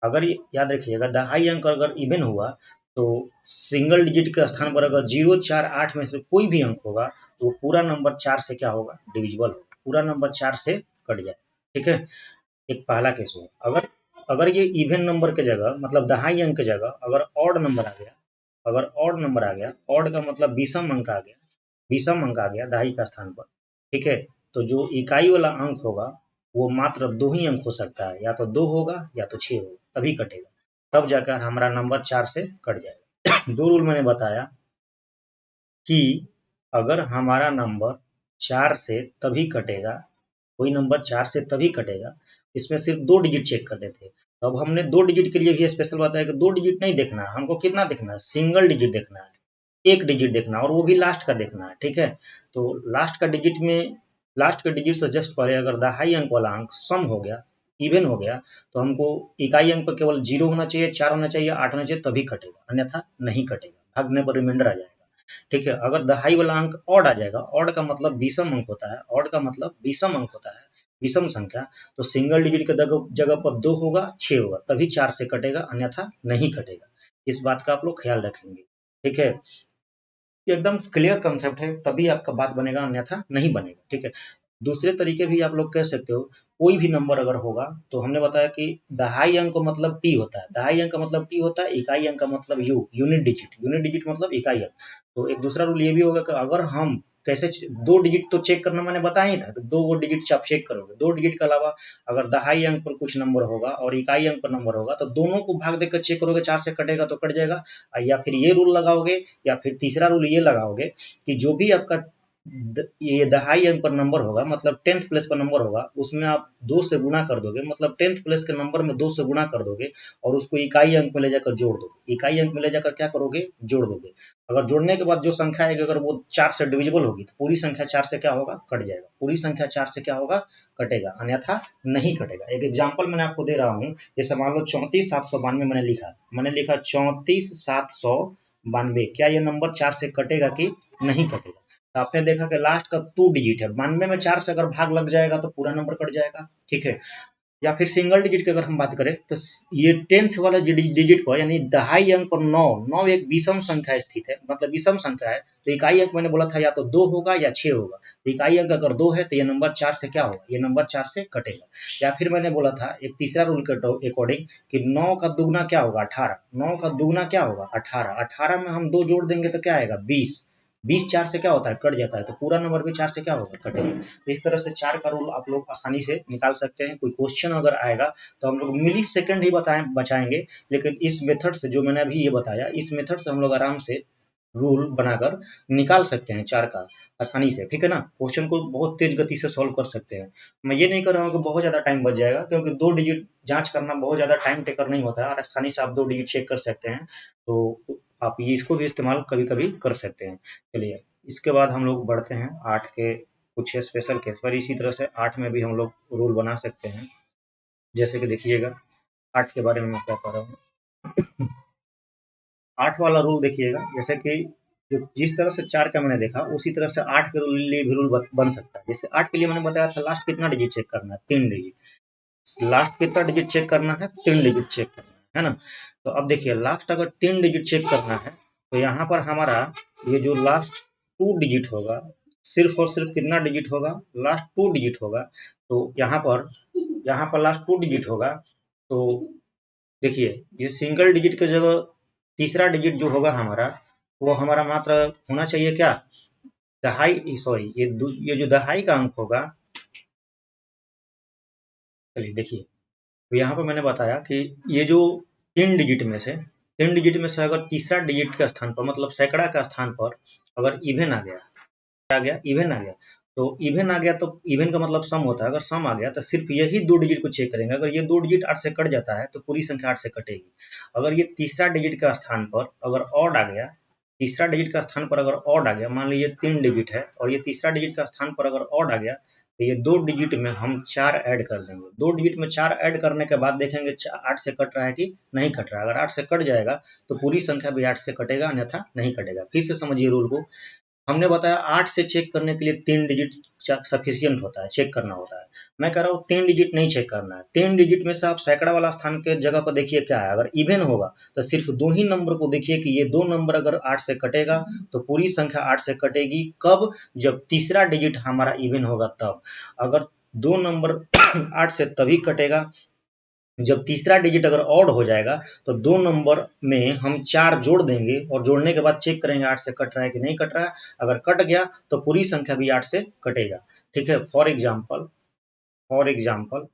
अगर याद रखिएगा दहाई अंक अगर इवन हुआ तो सिंगल डिजिट के स्थान पर अगर 0, 4, 8 में से कोई भी अंक होगा तो पूरा नंबर 4 से क्या होगा? डिविजिबल होगा, पूरा नंबर 4 से कट जाए। ठीक है, एक पहला केस हुआ। अगर अगर ये इवन नंबर के जगह मतलब दहाई अंक के जगह अगर ऑड नंबर आ गया, अगर ऑड नंबर आ गया, ऑड का मतलब विषम अंक आ गया, विषम अंक आ गया दहाई का स्थान पर। ठीक है, तो जो इकाई वाला अंक होगा वो मात्र 2 ही अंक हो सकता है, या तो 2 होगा या तो 6 होगा, तभी कटेगा, तब जाकर हमारा नंबर 4 से कट जाएगा। 2 रूल मैंने बताया कि अगर हमारा नंबर 4 से तभी कटेगा, कोई नंबर 4 से तभी कटेगा, इसमें सिर्फ 2 डिजिट चेक करते थे। तो अब हमने 2 डिजिट के लिए भी स्पेशल बताया कि 2 डिजिट नहीं देखना है हमको, कितना देखना है? सिंगल डिजिट देखना है, एक डिजिट देखना है और वो भी लास्ट का देखना है। ठीक है, तो लास्ट का डिजिट में, लास्ट के डिजिट से जस्ट पहले अगर दहाई अंक वाला अंक सम हो गया, इवन हो गया, तो हमको इकाई अंक पर केवल 0 होना चाहिए, 4 होना चाहिए, 8 होना चाहिए, तभी कटेगा, अन्यथा नहीं कटेगा, भागने पर रिमाइंडर आ जाएगा। ठीक है, अगर दहाई वाला अंक ऑड आ जाएगा, ऑड का मतलब विषम अंक होता है, ऑड का मतलब विषम अंक होता है, विषम संख्या, तो सिंगल डिजिट के जगह पर 2 होगा, 6 होगा, तभी 4 से कटेगा, अन्यथा नहीं कटेगा। इस बात का आप लोग ख्याल रखेंगे। ठीक है, ये एकदम क्लियर कंसेप्ट है, तभी आपका बात बनेगा, अन्यथा नहीं बनेगा। ठीक है, दूसरे तरीके भी आप लोग कह सकते हो, कोई भी नंबर अगर होगा तो हमने बताया कि दहाई अंक का मतलब टी होता है, दहाई अंक का मतलब टी होता है, इकाई अंक का मतलब you, unit digit, unit digit मतलब इकाई अंक। तो एक दूसरा रूल ये भी होगा कि अगर हम कैसे 2 डिजिट तो चेक करना मैंने बताया ही था कि 2 डिजिट आप चेक करोगे, 2 डिजिट के अलावा अगर दहाई अंक पर कुछ नंबर होगा और इकाई अंक पर नंबर होगा तो दोनों को भाग देकर चेक करोगे, 4 से कटेगा तो कट जाएगा। या फिर ये रूल लगाओगे, या फिर तीसरा रूल ये लगाओगे कि जो भी आपका ये दहाई अंक पर नंबर होगा मतलब 10th प्लेस पर नंबर होगा, उसमें आप 2 से गुणा कर दोगे, मतलब 10th प्लेस के नंबर में 2 से गुणा कर दोगे और उसको इकाई अंक में ले जाकर जोड़ दोगे, इकाई अंक में ले जाकर क्या करोगे? जोड़ दोगे। अगर जोड़ने के बाद जो संख्या आएगी अगर वो 4 से डिविजिबल होगी तो पूरी संख्या 4 से क्या होगा? कट जाएगा, पूरी संख्या 4 से क्या होगा? कटेगा, अन्यथा नहीं कटेगा। एक एग्जाम्पल मैंने आपको दे रहा हूँ, जैसे मान लो 34,792 मैंने लिखा 34,792, क्या ये नंबर 4 से कटेगा कि नहीं कटेगा? तो आपने देखा कि लास्ट का 2 डिजिट है, 92 में 4 से अगर भाग लग जाएगा तो पूरा नंबर कट जाएगा। ठीक है, या फिर सिंगल डिजिट की अगर हम बात करें तो ये 10th वाला डिजिट पर यानी दहाई अंक पर 9 एक विषम संख्या स्थित है, मतलब विषम संख्या है। तो इकाई अंक मैंने बोला था या तो 2 होगा या 6 होगा। तो इकाई अंक अगर 2 है तो ये नंबर 4 से क्या होगा, ये नंबर 4 से कटेगा। या फिर मैंने बोला था एक तीसरा रूल के अकॉर्डिंग कि 9 का दुगना क्या होगा 18, 9 का दुगना क्या होगा 18, 18 में हम 2 जोड़ देंगे तो क्या आएगा 20, 20 4 से क्या होता है कट जाता है, तो पूरा नंबर भी 4 से क्या होगा कटेगा। तो इस तरह से 4 का रूल आप लोग आसानी से निकाल सकते हैं। कोई क्वेश्चन अगर आएगा तो हम लोग मिली सेकंड ही बचाएंगे, लेकिन इस मेथड से जो मैंने अभी ये बताया इस मेथड से हम लोग आराम से रूल बनाकर निकाल सकते हैं 4 का आसानी से, ठीक है ना। क्वेश्चन को बहुत तेज गति से सॉल्व कर सकते हैं। मैं ये नहीं कर रहा हूँ कि बहुत ज़्यादा टाइम बच जाएगा, क्योंकि 2 डिजिट जांच करना बहुत ज़्यादा टाइम टेकर नहीं होता है और आसानी से आप 2 डिजिट चेक कर सकते हैं। तो आप ये इसको भी इस्तेमाल कभी-कभी कर सकते हैं। चलिए इसके बाद हम लोग बढ़ते हैं 8 के कुछ स्पेशल केस पर। इसी तरह से 8 में भी हम लोग रूल बना सकते हैं। जैसे कि देखिएगा 8 के बारे में मैं क्या कह रहा हूँ। 8 वाला रूल देखिएगा, जैसे कि जो जिस तरह से 4 का मैंने देखा उसी तरह से 8 के लिए भी रूल बन सकता है। जैसे 8 के लिए मैंने बताया था लास्ट कितना डिजिट चेक करना है 3 डिजिट। लास्ट कितना डिजिट चेक करना है 3 डिजिट चेक करना है ना। तो अब देखिए लास्ट अगर 3 डिजिट चेक करना है तो यहाँ पर हमारा ये जो लास्ट 2 डिजिट होगा सिर्फ और सिर्फ कितना डिजिट होगा, लास्ट 2 डिजिट होगा। तो यहाँ पर लास्ट 2 डिजिट होगा। तो देखिए ये सिंगल डिजिट की जगह तीसरा डिजिट जो होगा हमारा वो हमारा मात्र होना चाहिए क्या दहाई, सॉरी ये जो दहाई का अंक होगा। चलिए देखिए तो यहाँ पर मैंने बताया कि ये जो 3 डिजिट में से अगर तीसरा डिजिट के स्थान पर मतलब सैकड़ा का स्थान पर अगर इवन इवन आ गया तो इवन आ गया तो इवन का मतलब सम होता है। अगर सम आ गया तो सिर्फ यही 2 डिजिट को चेक करेंगे। अगर ये 2 डिजिट 8 से कट जाता है तो पूरी संख्या 8 से कटेगी। अगर ये तीसरा डिजिट का स्थान पर अगर ऑड आ गया, तीसरा डिजिट का स्थान पर अगर ऑड आ गया, मान लीजिए 3 डिजिट है और ये तीसरा डिजिट का स्थान पर अगर ऑड आ गया तो ये 2 डिजिट में हम 4 ऐड कर देंगे। 2 डिजिट में 4 ऐड करने के बाद देखेंगे 8 से कट रहा है कि नहीं कट रहा है। अगर 8 से कट जाएगा तो पूरी संख्या भी 8 से कटेगा, अन्यथा नहीं कटेगा। फिर से समझिए रूल को। हमने बताया 8 से चेक करने के लिए 3 डिजिट सफिशियंट होता है, चेक करना होता है। मैं कह रहा हूँ 3 डिजिट नहीं चेक करना है। 3 डिजिट में से आप सैकड़ा वाला स्थान के जगह पर देखिए क्या है। अगर इवन होगा तो सिर्फ 2 ही नंबर को देखिए कि ये 2 नंबर अगर 8 से कटेगा तो पूरी संख्या 8 से कटेगी। कब? जब तीसरा डिजिट हमारा इवन होगा तब। अगर 2 नंबर 8 से तभी कटेगा जब तीसरा डिजिट अगर ऑड हो जाएगा तो 2 नंबर में हम 4 जोड़ देंगे और जोड़ने के बाद चेक करेंगे 8 से कट रहा है कि नहीं कट रहा है। अगर कट गया तो पूरी संख्या भी 8 से कटेगा, ठीक है। फॉर एग्जाम्पल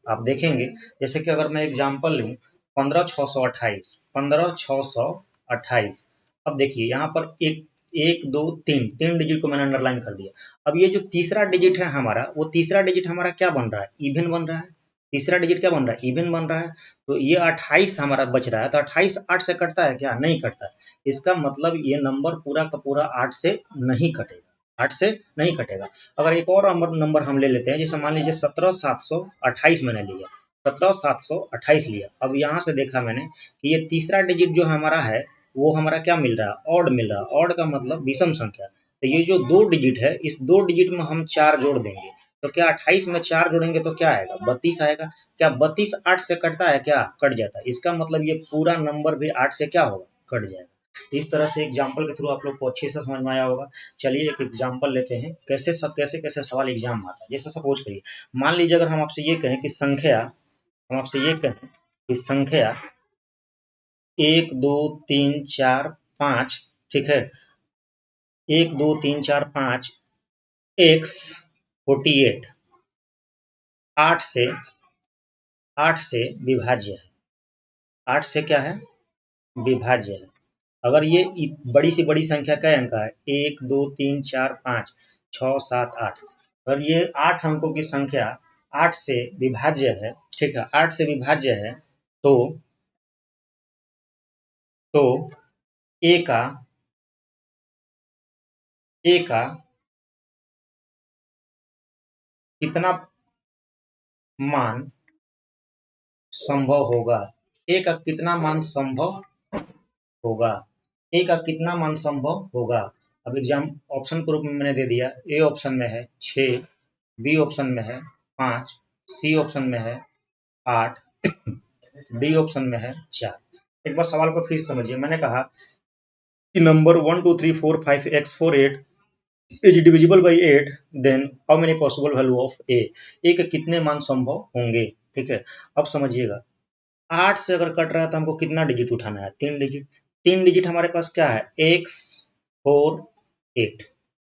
आप देखेंगे, जैसे कि अगर मैं एग्जाम्पल लूँ 15,628, 15,628। अब देखिए यहाँ पर एक दो तीन डिजिट को मैंने अंडरलाइन कर दिया। अब ये जो तीसरा डिजिट है हमारा, वो तीसरा डिजिट हमारा क्या बन रहा है, इवन बन रहा है। तीसरा डिजिट क्या बन रहा है, इवन बन रहा है। तो ये 28 हमारा बच रहा है। तो 28 8 से कटता है क्या, नहीं कटता है। इसका मतलब ये नंबर पूरा का पूरा 8 से नहीं कटेगा, 8 से नहीं कटेगा। अगर एक और नंबर हम ले लेते हैं, जैसे मान लीजिए 17,728 मैंने लिया, 17,728 लिया। अब यहाँ से देखा मैंने कि ये तीसरा डिजिट जो हमारा है वो हमारा क्या मिल रहा है, ऑड मिल रहा है। ऑड का मतलब विषम संख्या। तो ये जो 2 डिजिट है इस 2 डिजिट में हम 4 जोड़ देंगे। तो क्या 28 में 4 जोड़ेंगे तो क्या आएगा, 32 आएगा। क्या 32 8 से कटता है, क्या कट जाता है। इसका मतलब ये पूरा नंबर भी 8 से क्या होगा, कट जाएगा। इस तरह से एग्जाम्पल के थ्रू आप लोग को अच्छे से समझ में आया होगा। चलिए एक एग्जाम्पल लेते हैं, कैसे सवाल एग्जाम आता है। जैसे सपोज करिए, मान लीजिए अगर हम आपसे ये कहें कि संख्या 1 2 3 4 5, ठीक है, 1 2 3 4 5 x 48 8 से विभाज्य है। 8 से क्या है, विभाज्य है। अगर ये बड़ी से बड़ी संख्या क्या अंक है, 1 2 3 4 5 6 7 8। अगर ये 8 अंकों की संख्या 8 से विभाज्य है, ठीक है, 8 से विभाज्य है, तो ए का कितना मान संभव होगा, ए का कितना मान संभव होगा, ए का कितना मान संभव होगा। अब एग्जाम ऑप्शन के रूप में मैंने दे दिया। ए ऑप्शन में है 6, बी ऑप्शन में है 5, सी ऑप्शन में है 8, डी ऑप्शन में है 4। एक बार सवाल को फिर समझिए, मैंने कहा कि number 1 2 3 4 5 x 4 8 is divisible by 8, then how many possible value of a के कितने मान संभव होंगे। ठीक है, अब समझिएगा 8 से अगर कट रहा है तो हमको कितना डिजिट उठाना है, 3 डिजिट। 3 डिजिट हमारे पास क्या है, x 4 8।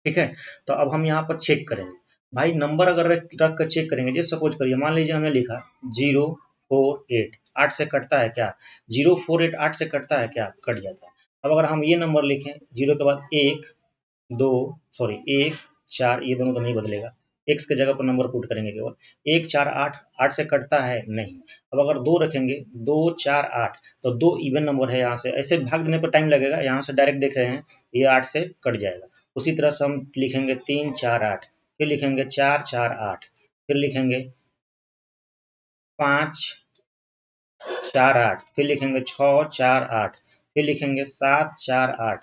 ठीक है, तो अब हम यहाँ पर चेक करेंगे भाई, नंबर अगर रख कर चेक करेंगे, जैसे सपोज करिए मान लीजिए हमने लिखा 0 4 8, 8 से कटता है क्या, 0 4 8 8 से कटता है क्या, कट जाता है। अब अगर हम ये नंबर लिखें 0 के बाद 1 2 सॉरी 1 4, ये दोनों तो नहीं बदलेगा, x के जगह पर नंबर पुट करेंगे केवल 1 4 8, 8 से कटता है नहीं। अब अगर 2 रखेंगे 2 4 8, तो 2 इवन नंबर है, यहाँ से ऐसे भाग देने पर टाइम लगेगा, यहाँ से डायरेक्ट देख रहे हैं ये 8 से कट जाएगा। उसी तरह से हम लिखेंगे 3 4 8, फिर लिखेंगे 4 4 8, फिर लिखेंगे 5 4 8, फिर लिखेंगे 6 4 8, फिर लिखेंगे 7 4 8,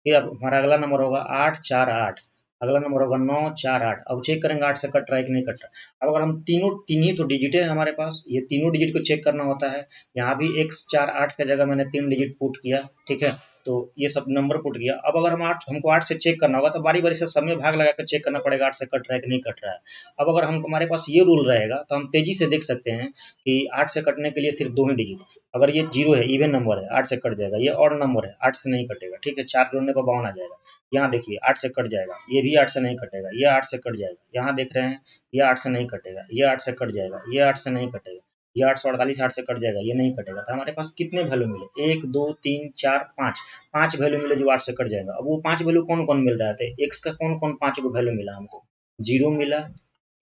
फिर अब हमारा अगला नंबर होगा 8 4 8, अगला नंबर होगा 9 4 8। अब चेक करेंगे 8 से कट रहा है कि नहीं कट रहा है। अब अगर हम तीन ही तो डिजिट है हमारे पास, ये तीनों डिजिट को चेक करना होता है। यहाँ भी x 4 8 की जगह मैंने 3 डिजिट पुट किया, ठीक है, तो ये सब नंबर पुट किया। अब अगर हमको 8 से चेक करना होगा तो बारी बारी से समय भाग लगा कर चेक करना पड़ेगा 8 से कट रहा है कि नहीं कट रहा है। अब अगर हमारे पास ये रूल रहेगा तो हम तेजी से देख सकते हैं कि 8 से कटने के लिए सिर्फ 2 ही डिजिट, अगर ये 0 है, इवन नंबर है, 8 से कट जाएगा। ये ऑड नंबर है, 8 से नहीं कटेगा। ठीक है, 4 जोड़ने पर 52 आ जाएगा। यहाँ देखिए 8 से कट जाएगा, ये भी 8 से नहीं कटेगा, ये 8 से कट जाएगा। यहाँ देख रहे हैं ये 8 से नहीं कटेगा, ये 8 से कट जाएगा, ये 8 से नहीं कटेगा, ये 848 8 से कट जाएगा, ये नहीं कटेगा। तो हमारे पास कितने वैल्यू मिले, 1 2 3 4 5, 5 वैल्यू मिले जो 8 से कट जाएगा। अब वो 5 वैल्यू कौन कौन मिल रहा था, एक्स का कौन कौन 5 को वैल्यू मिला हमको, 0 मिला,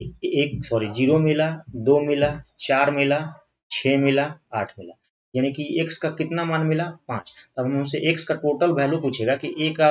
एक सॉरी 0 मिला, 2 मिला, 4 मिला, 6 मिला, 8 मिला, यानी कि x का कितना मान मिला, 5। तब हम हमसे x का टोटल वैल्यू पूछेगा कि a का,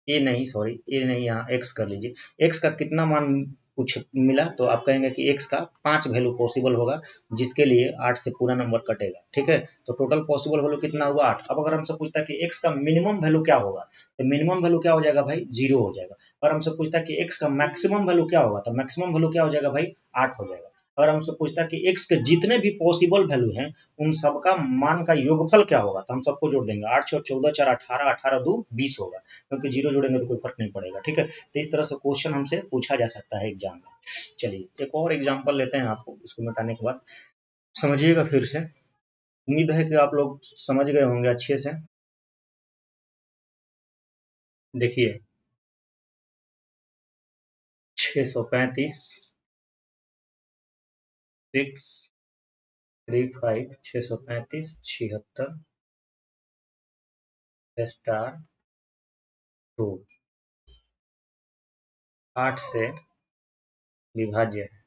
ए नहीं सॉरी ए नहीं, यहाँ x कर लीजिए, x का कितना मान कुछ मिला, तो आप कहेंगे कि x का 5 वैल्यू पॉसिबल होगा, जिसके लिए 8 से पूरा नंबर कटेगा। ठीक है, तो टोटल पॉसिबल वैल्यू कितना हुआ, 8। अब अगर हमसे पूछता है कि x का मिनिमम वैल्यू क्या होगा, तो मिनिमम वैल्यू क्या हो जाएगा भाई, 0 हो जाएगा। और हमसे पूछता है कि x का मैक्सिमम वैल्यू क्या होगा, तो मैक्सिमम वैल्यू क्या हो जाएगा भाई, 8 हो जाएगा। अगर हमसे पूछता है कि x के जितने भी पॉसिबल वैल्यू हैं उन सबका मान का योगफल क्या होगा, तो हम सबको जोड़ देंगे, 8 6 14 4 18, 18 2 20 होगा, क्योंकि 0 जोड़ेंगे तो कोई फर्क नहीं पड़ेगा। ठीक है, तो इस तरह से क्वेश्चन हमसे पूछा जा सकता है एग्जाम में। चलिए एक और एग्जाम्पल लेते हैं, आपको इसको मिटाने के बाद समझिएगा फिर से। उम्मीद है कि आप लोग समझ गए होंगे अच्छे से। देखिए 635 6 3 5 635 76 स्टार 2 8 से विभाज्य है,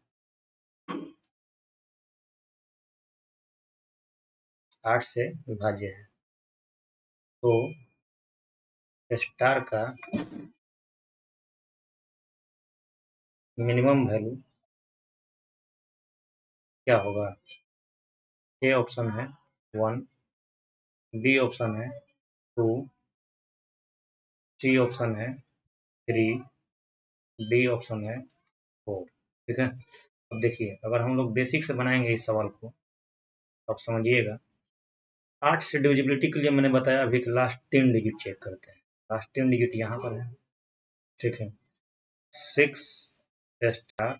8 से विभाज्य है, तो स्टार का मिनिमम वैल्यू क्या होगा। ए ऑप्शन है 1, बी ऑप्शन है 2, सी ऑप्शन है 3, डी ऑप्शन है 4। ठीक है, अब देखिए अगर हम लोग बेसिक से बनाएंगे इस सवाल को तो आप समझिएगा। 8 से डिविजिबिलिटी के लिए मैंने बताया अभी लास्ट 3 डिजिट चेक करते हैं। लास्ट 3 डिजिट यहाँ पर है, ठीक है, 6 स्टार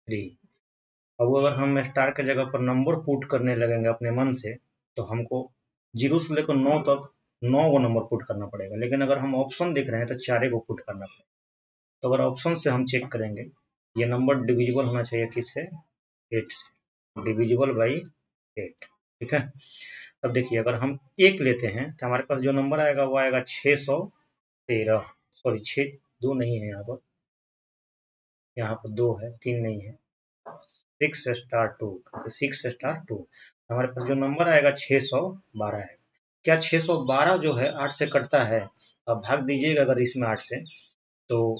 3। अब अगर हम स्टार के जगह पर नंबर पुट करने लगेंगे अपने मन से, तो हमको 0 से लेकर 9 तक 9 गो नंबर पुट करना पड़ेगा। लेकिन अगर हम ऑप्शन देख रहे हैं तो 4 गो पुट करना पड़ेगा। तो अगर ऑप्शन से हम चेक करेंगे, ये नंबर डिविजिबल होना चाहिए किससे, 8 से, डिविजिबल बाई 8। ठीक है, अब देखिए अगर हम 1 लेते हैं तो हमारे पास जो नंबर आएगा वो आएगा 613, सॉरी 6 2 नहीं है यहाँ पर 2 है, 3 नहीं है, 6 स्टार 2, 6 स्टार 2, हमारे पास जो नंबर आएगा 612 है। क्या 612 जो है 8 से कटता है, अब भाग दीजिएगा अगर इसमें 8 से, तो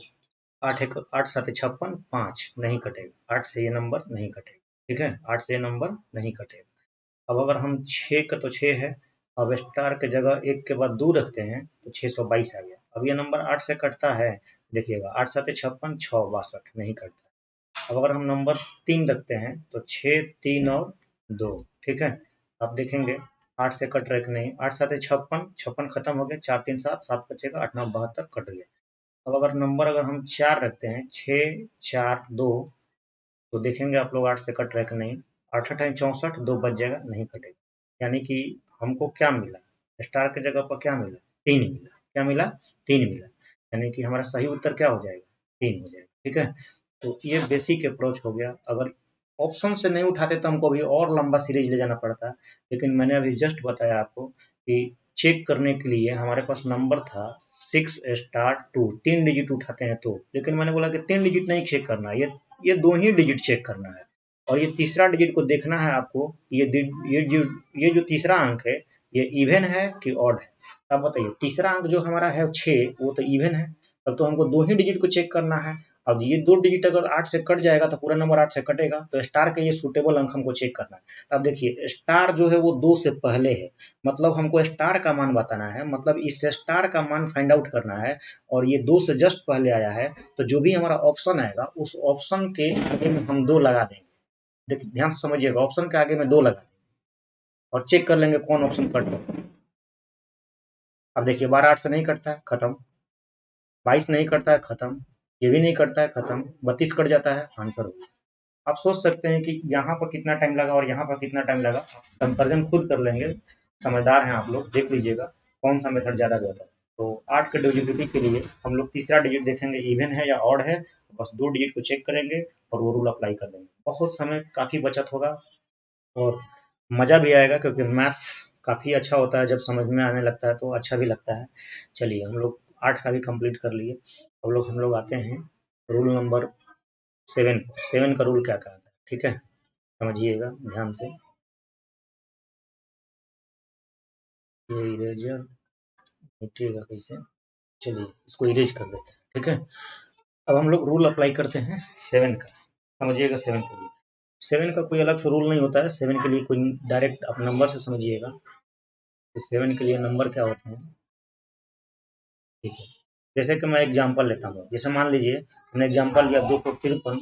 8 एक 8 7 56, 5 नहीं कटेगा, 8 से ये नंबर नहीं कटेगा। ठीक है, 8 से ये नंबर नहीं कटेगा। अब अगर हम 6 का तो 6 है, अब स्टार के जगह 1 के बाद 2 रखते हैं तो 622 आ गया। अब ये नंबर 8 से कटता है, देखिएगा 8 7 56, 6 62 नहीं कटता। अब अगर हम नंबर 3 रखते हैं तो 6 3 और 2। ठीक है, आप देखेंगे 8 से कट रहे कि नहीं। 8 7 56, 56 खत्म हो गया, 4 3 7, 7 बचेगा, 8 9 72 कट गया। अब अगर नंबर अगर हम 4 रखते हैं, 6 4 2, तो देखेंगे आप लोग 8 से कट रहे कि नहीं। 8 8 64, 2 बच जाएगा, नहीं कटेगा। यानी कि हमको क्या मिला, स्टार की जगह पर क्या मिला, 3 मिला। क्या मिला, 3 मिला। यानी कि हमारा सही उत्तर क्या हो जाएगा, 3 हो जाएगा। ठीक है, तो ये बेसिक अप्रोच हो गया। अगर ऑप्शन से नहीं उठाते तो हमको अभी और लंबा सीरीज ले जाना पड़ता, लेकिन मैंने अभी जस्ट बताया आपको कि चेक करने के लिए हमारे पास नंबर था 6 स्टार 2, 3 डिजिट उठाते हैं तो। लेकिन मैंने बोला कि 3 डिजिट नहीं चेक करना, ये 2 ही डिजिट चेक करना है। और ये तीसरा डिजिट को देखना है आपको, ये जो तीसरा अंक है, ये इवन है कि ऑड है। अब बताइए, तीसरा अंक जो हमारा है 6, वो तो इवन है, तब तो हमको 2 ही डिजिट को चेक करना है। अब ये 2 डिजिट अगर 8 से कट जाएगा तो पूरा नंबर 8 से कटेगा, तो स्टार के ये सूटेबल अंक हमको चेक करना है। तो अब देखिए, स्टार जो है वो 2 से पहले है, मतलब हमको स्टार का मान बताना है, मतलब इस स्टार का मान फाइंड आउट करना है। और ये 2 से जस्ट पहले आया है, तो जो भी हमारा ऑप्शन आएगा उस ऑप्शन के आगे में हम 2 लगा देंगे। देखिए ध्यान से समझिएगा, ऑप्शन के आगे में 2 लगा देंगे और चेक कर लेंगे कौन ऑप्शन कट रहा है। अब देखिए 12 8 से नहीं कटता है, खत्म। 22 नहीं कटता है, खत्म। ये भी नहीं कटता है, खत्म। 32 कट जाता है, आंसर हो गया। आप सोच सकते हैं कि यहाँ पर कितना टाइम लगा और यहाँ पर कितना टाइम लगा, कंपेरिजन खुद कर लेंगे। समझदार हैं आप लोग, देख लीजिएगा कौन सा मेथड ज़्यादा बेहतर है। तो 8 के डिजिटिविटी के लिए हम लोग तीसरा डिजिट देखेंगे इवन है या ऑड है, बस 2 डिजिट को चेक करेंगे और वो रूल अप्लाई कर देंगे। बहुत समय काफ़ी बचत होगा और मज़ा भी आएगा, क्योंकि मैथ्स काफ़ी अच्छा होता है, जब समझ में आने लगता है तो अच्छा भी लगता है। चलिए हम लोग 8 का भी कंप्लीट कर लिए। अब हम लोग आते हैं रूल नंबर 7। 7 का रूल क्या कहता है, ठीक है, समझिएगा ध्यान से। ये इरेजर मिटेगा कैसे, चलिए इसको इरेज कर देते हैं। ठीक है, अब हम लोग रूल अप्लाई करते हैं 7 का। समझिएगा 7 के लिए, 7 का कोई अलग से रूल नहीं होता है। 7 के लिए कोई डायरेक्ट आप नंबर से समझिएगा कि 7 के लिए नंबर क्या होते हैं। ठीक है, जैसे कि मैं एग्जांपल लेता हूँ। जैसे मान लीजिए हमने एग्जांपल लिया 253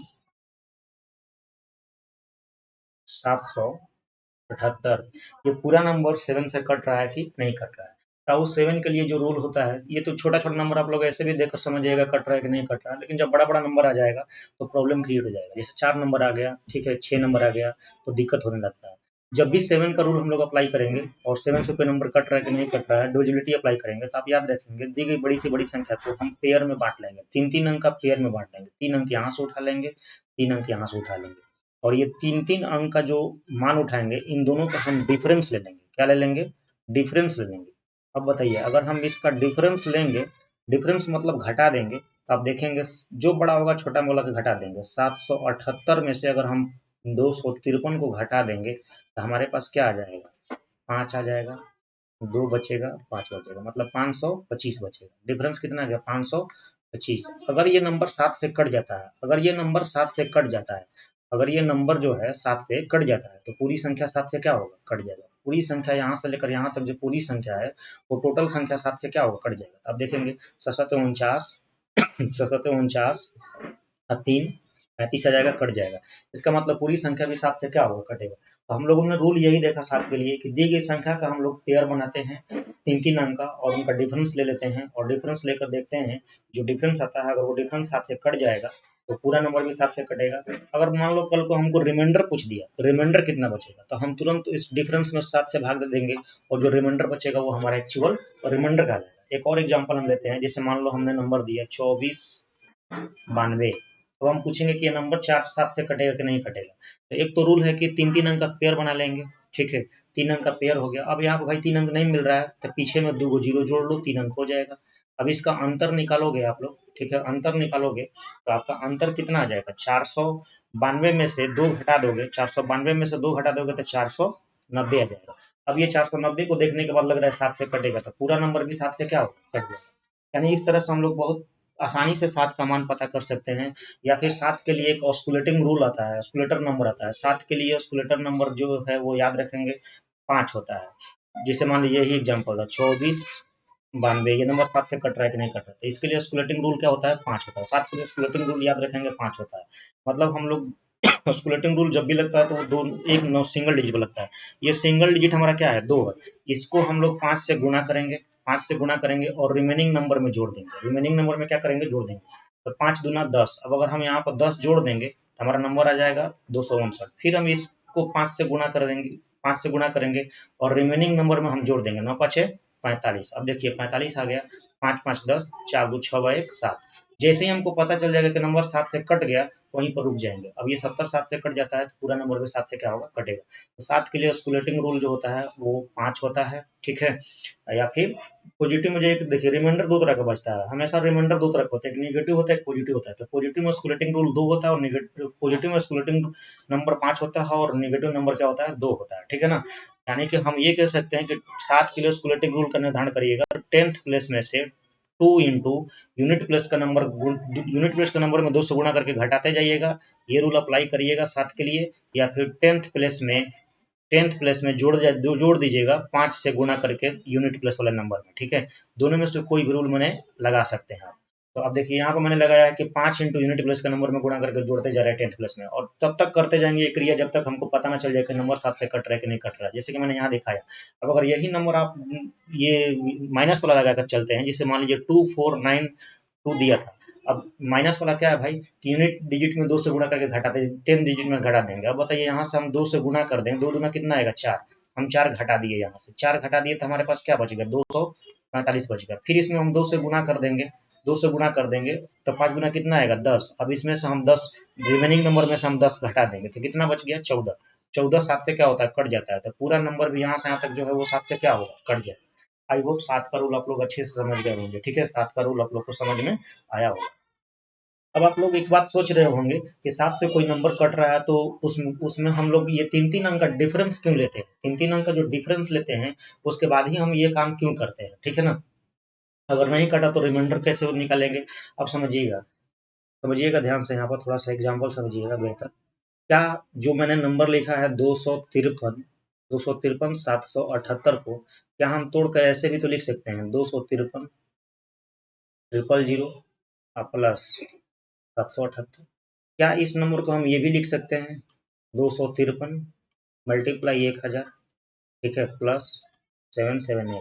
778, ये पूरा नंबर 7 से कट रहा है कि नहीं कट रहा है। तो उस 7 के लिए जो रूल होता है, ये तो छोटा छोटा नंबर आप लोग ऐसे भी देखकर समझिएगा कट रहा है कि नहीं कट रहा है, लेकिन जब बड़ा बड़ा नंबर आ जाएगा तो प्रॉब्लम क्रिएट हो जाएगा। जैसे 4 नंबर आ गया, ठीक है, 6 नंबर आ गया, तो दिक्कत होने लगता है। जब भी 7 का रूल हम लोग अप्लाई करेंगे और 7 से कोई नंबर कट रहा है कि नहीं कट रहा है, डिविजिबिलिटी अप्लाई करेंगे, तो आप याद रखेंगे दी गई बड़ी से बड़ी संख्या को हम पेयर में बांट लेंगे। 3 3 अंक का पेयर में बांट लेंगे, 3 अंक यहाँ से उठा लेंगे, 3 अंक यहाँ से उठा लेंगे, और ये 3 3 अंक का जो मान उठाएंगे, इन दोनों का हम डिफरेंस ले लेंगे। क्या ले लेंगे, डिफरेंस ले लेंगे। अब बताइए, अगर हम इसका डिफरेंस लेंगे, डिफरेंस मतलब घटा देंगे, तो आप देखेंगे जो बड़ा होगा छोटा में बोला के घटा देंगे। 778 में से अगर हम 253 को घटा देंगे तो हमारे पास क्या आ जाएगा, 5 आ जाएगा, 2 बचेगा, 5 बचेगा, मतलब 525 बचेगा। डिफरेंस कितना आ गया, 525। अगर ये नंबर 7 से कट जाता है, अगर ये नंबर 7 से कट जाता है, अगर ये नंबर जो है 7 से कट जाता है, तो पूरी संख्या 7 से क्या होगा, कट जाएगा। पूरी संख्या यहाँ से लेकर यहाँ तक जो पूरी संख्या है, वो टोटल संख्या 7 से क्या होगा, कट जाएगा। अब देखेंगे 7 7 49 और 3 35 आ जाएगा, कट जाएगा। इसका मतलब पूरी संख्या भी 7 से क्या होगा, कटेगा। तो हम लोगों ने रूल यही देखा 7 के लिए कि दी गई संख्या का हम लोग पेयर बनाते हैं 3 3 अंक का, और उनका डिफरेंस ले लेते हैं, और डिफरेंस लेकर देखते हैं जो डिफरेंस आता है, अगर वो डिफरेंस 7 से कट जाएगा तो पूरा नंबर भी 7 से कटेगा। अगर मान लो कल को हमको रिमाइंडर पूछ दिया तो रिमाइंडर कितना बचेगा, तो हम तुरंत इस डिफरेंस में 7 से भाग दे देंगे, और जो रिमाइंडर बचेगा वो हमारा एक्चुअल रिमाइंडर का आ जाएगा। एक और एग्जाम्पल हम लेते हैं। जैसे मान लो हमने नंबर दिया 2492, तो हम पूछेंगे कि ये नंबर 4 7 से कटेगा कि नहीं कटेगा। तो एक तो रूल है कि 3 3 अंक का पेयर बना लेंगे, ठीक है, 3 अंक का पेयर हो गया। अब यहाँ पे भाई 3 अंक नहीं मिल रहा है, तो पीछे में 2 जीरो जोड़ लो, 3 अंक हो जाएगा। अब इसका अंतर निकालोगे आप लोग, ठीक है, अंतर निकालोगे तो आपका अंतर कितना आ जाएगा, 492 में से 2 घटा दोगे, 492 में से 2 घटा दोगे तो 490 आ जाएगा। अब ये 490 को देखने के बाद लग रहा है 7 से कटेगा, तो पूरा नंबर भी 7 से क्या होगा, कट जाएगा। यानी इस तरह से हम लोग बहुत आसानी से 7 का मान पता कर सकते हैं। या फिर 7 के लिए एक ऑस्कुलेटिंग रूल आता है, ऑस्कुलेटर नंबर आता है। 7 के लिए ऑस्कुलेटर नंबर जो है वो याद रखेंगे 5 होता है। जैसे मान लीजिए यही एग्जांपल था 2492, ये नंबर 7 से कट रहा है कि नहीं कट रहा है, तो इसके लिए ऑस्कुलेटिंग रूल क्या होता है, 5 होता है। 7 के लिए ऑस्कुलेटिंग रूल याद रखेंगे 5 होता है। मतलब हम लोग स्कुलेटिंग रूल जब भी लगता है तो वो दो एक नौ सिंगल डिजिट पर लगता है। ये सिंगल डिजिट हमारा क्या है, 2 है। इसको हम लोग 5 से गुणा करेंगे, 5 से गुणा करेंगे और रिमेनिंग नंबर में जोड़ देंगे। रिमेनिंग नंबर में क्या करेंगे, जोड़ देंगे। तो 5 दूना 10। अब अगर हम यहाँ पर 10 जोड़ देंगे तो हमारा नंबर आ जाएगा 259। फिर हम इसको 5 से गुणा कर देंगे, 5 से गुणा करेंगे और रिमेनिंग नंबर में हम जोड़ देंगे, 9 5 45। अब देखिए 45 आ गया, 5 5 10, 4 2 6 1 7। जैसे ही हमको पता चल जाएगा कि नंबर 7 से कट गया, वहीं पर रुक जाएंगे। अब ये 70 7 से कट जाता है तो पूरा नंबर भी 7 से क्या होगा, कटेगा। तो 7 के लिए स्कुलेटिंग रूल जो होता है वो 5 होता है, ठीक है। या फिर पॉजिटिव में जो एक देखिए रिमाइंडर दो तरह का बचता है, हमेशा रिमाइंडर दो तरह का होता है, एक नेगेटिव होता है, एक पॉजिटिव होता है। तो पॉजिटिव में स्कुलेटिंग रूल 2 होता है और नेगेटिव पॉजिटिव में स्कुलेटिंग नंबर 5 होता है और नेगेटिव नंबर क्या होता है, 2 होता है, ठीक है ना। यानी कि हम ये कह सकते हैं कि 7 के लिए स्कुलेटिंग रूल का निर्धारण करिएगा, 10th प्लेस में से 2 इंटू यूनिट प्लेस का नंबर, यूनिट प्लेस का नंबर में 2 से गुणा करके घटाते जाइएगा। ये रूल अप्लाई करिएगा 7 के लिए। या फिर 10th प्लेस में जोड़ दीजिएगा 5 से गुणा करके यूनिट प्लेस वाले नंबर में, ठीक है। दोनों में से कोई भी रूल मैंने लगा सकते हैं आप। तो अब देखिए यहाँ पर मैंने लगाया है कि 5 इंटू यूनिट प्लेस का नंबर में गुणा करके जोड़ते जा रहे हैं 10th प्लेस में, और तब तक करते जाएंगे ये क्रिया जब तक हमको पता ना चल जाए कि नंबर 7 से कट रहा है कि नहीं कट रहा है, जैसे कि मैंने यहाँ दिखाया। अब अगर यही नंबर आप ये माइनस वाला लगाकर चलते हैं, जिससे मान लीजिए 2492 दिया था। अब माइनस वाला क्या है भाई, कि यूनिट डिजिट में 2 से गुणा करके घटाते, 10 डिजिट में घटा देंगे। अब बताइए यहाँ से हम 2 से गुणा कर देंगे, 2 दूना कितना आएगा, 4। हम 4 घटा दिए, यहाँ से 4 घटा दिए तो हमारे पास क्या बच गया, 245 बच गया। फिर इसमें हम 2 से गुणा कर देंगे, 2 से गुणा कर देंगे तो 5 गुना कितना आएगा, 10। अब इसमें से हम 10, रिमेनिंग नंबर में से हम 10 घटा देंगे तो कितना बच गया, 14। 14 7 से क्या होता है, कट जाता है। तो पूरा नंबर भी यहाँ से यहाँ तक जो है वो 7 से क्या होगा, कट जाए। आई होप 7 का रूल आप लोग अच्छे से समझ गए होंगे, ठीक है। 7 का रूल आप लोग को समझ में आया होगा। अब आप लोग एक बात सोच रहे होंगे कि 7 से कोई नंबर कट रहा है तो उसमें हम लोग ये 3-3 अंक का डिफरेंस क्यों लेते हैं, 3-3 अंक का जो डिफरेंस लेते हैं उसके बाद ही हम ये काम क्यों करते हैं, ठीक है ना। अगर नहीं कटा तो रिमाइंडर कैसे निकालेंगे। अब समझिएगा, समझिएगा ध्यान से, यहाँ पर थोड़ा सा एग्जाम्पल समझिएगा बेहतर। क्या जो मैंने नंबर लिखा है 253 778 को, क्या हम तोड़कर ऐसे भी तो लिख सकते हैं, 253 000 प्लस 778। क्या इस नंबर को हम ये भी लिख सकते हैं, 253 मल्टीप्लाई 1000, ठीक है, प्लस 778।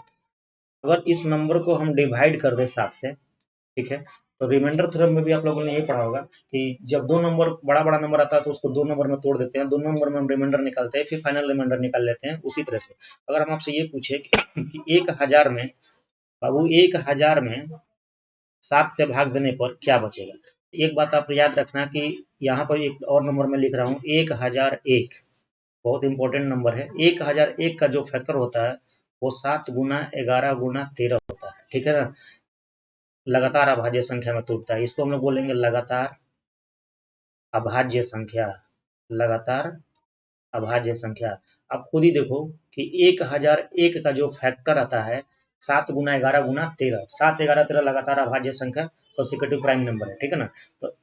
अगर इस नंबर को हम डिवाइड कर दें 7 से, ठीक है, तो रिमाइंडर थ्योरम में भी आप लोगों ने यही पढ़ा होगा कि जब दो नंबर बड़ा बड़ा नंबर आता है तो उसको दो नंबर में तोड़ देते हैं, दो नंबर में हम रिमाइंडर निकालते हैं, फिर फाइनल रिमाइंडर निकाल लेते हैं। उसी तरह से अगर हम आपसे ये पूछे कि 1000 में, बाबू 1000 में 7 से भाग देने पर क्या बचेगा, एक बात आप याद रखना कि यहाँ पर एक और नंबर में लिख रहा हूँ 1001, बहुत इंपॉर्टेंट नंबर है। 1001 का जो फैक्टर होता है वो 7 गुना 11 गुना 13 होता है, ठीक है ना। लगातार अभाज्य संख्या में टूटता है, इसको हम लोग बोलेंगे लगातार अभाज्य संख्या, लगातार अभाज्य संख्या। आप खुद ही देखो कि 1001 का जो फैक्टर आता है 7 गुना 11 गुना 13, 7 11 13 लगातार अभाज्य संख्या, कंसेक्यूटिव प्राइम नंबर है, ठीक है ना। तो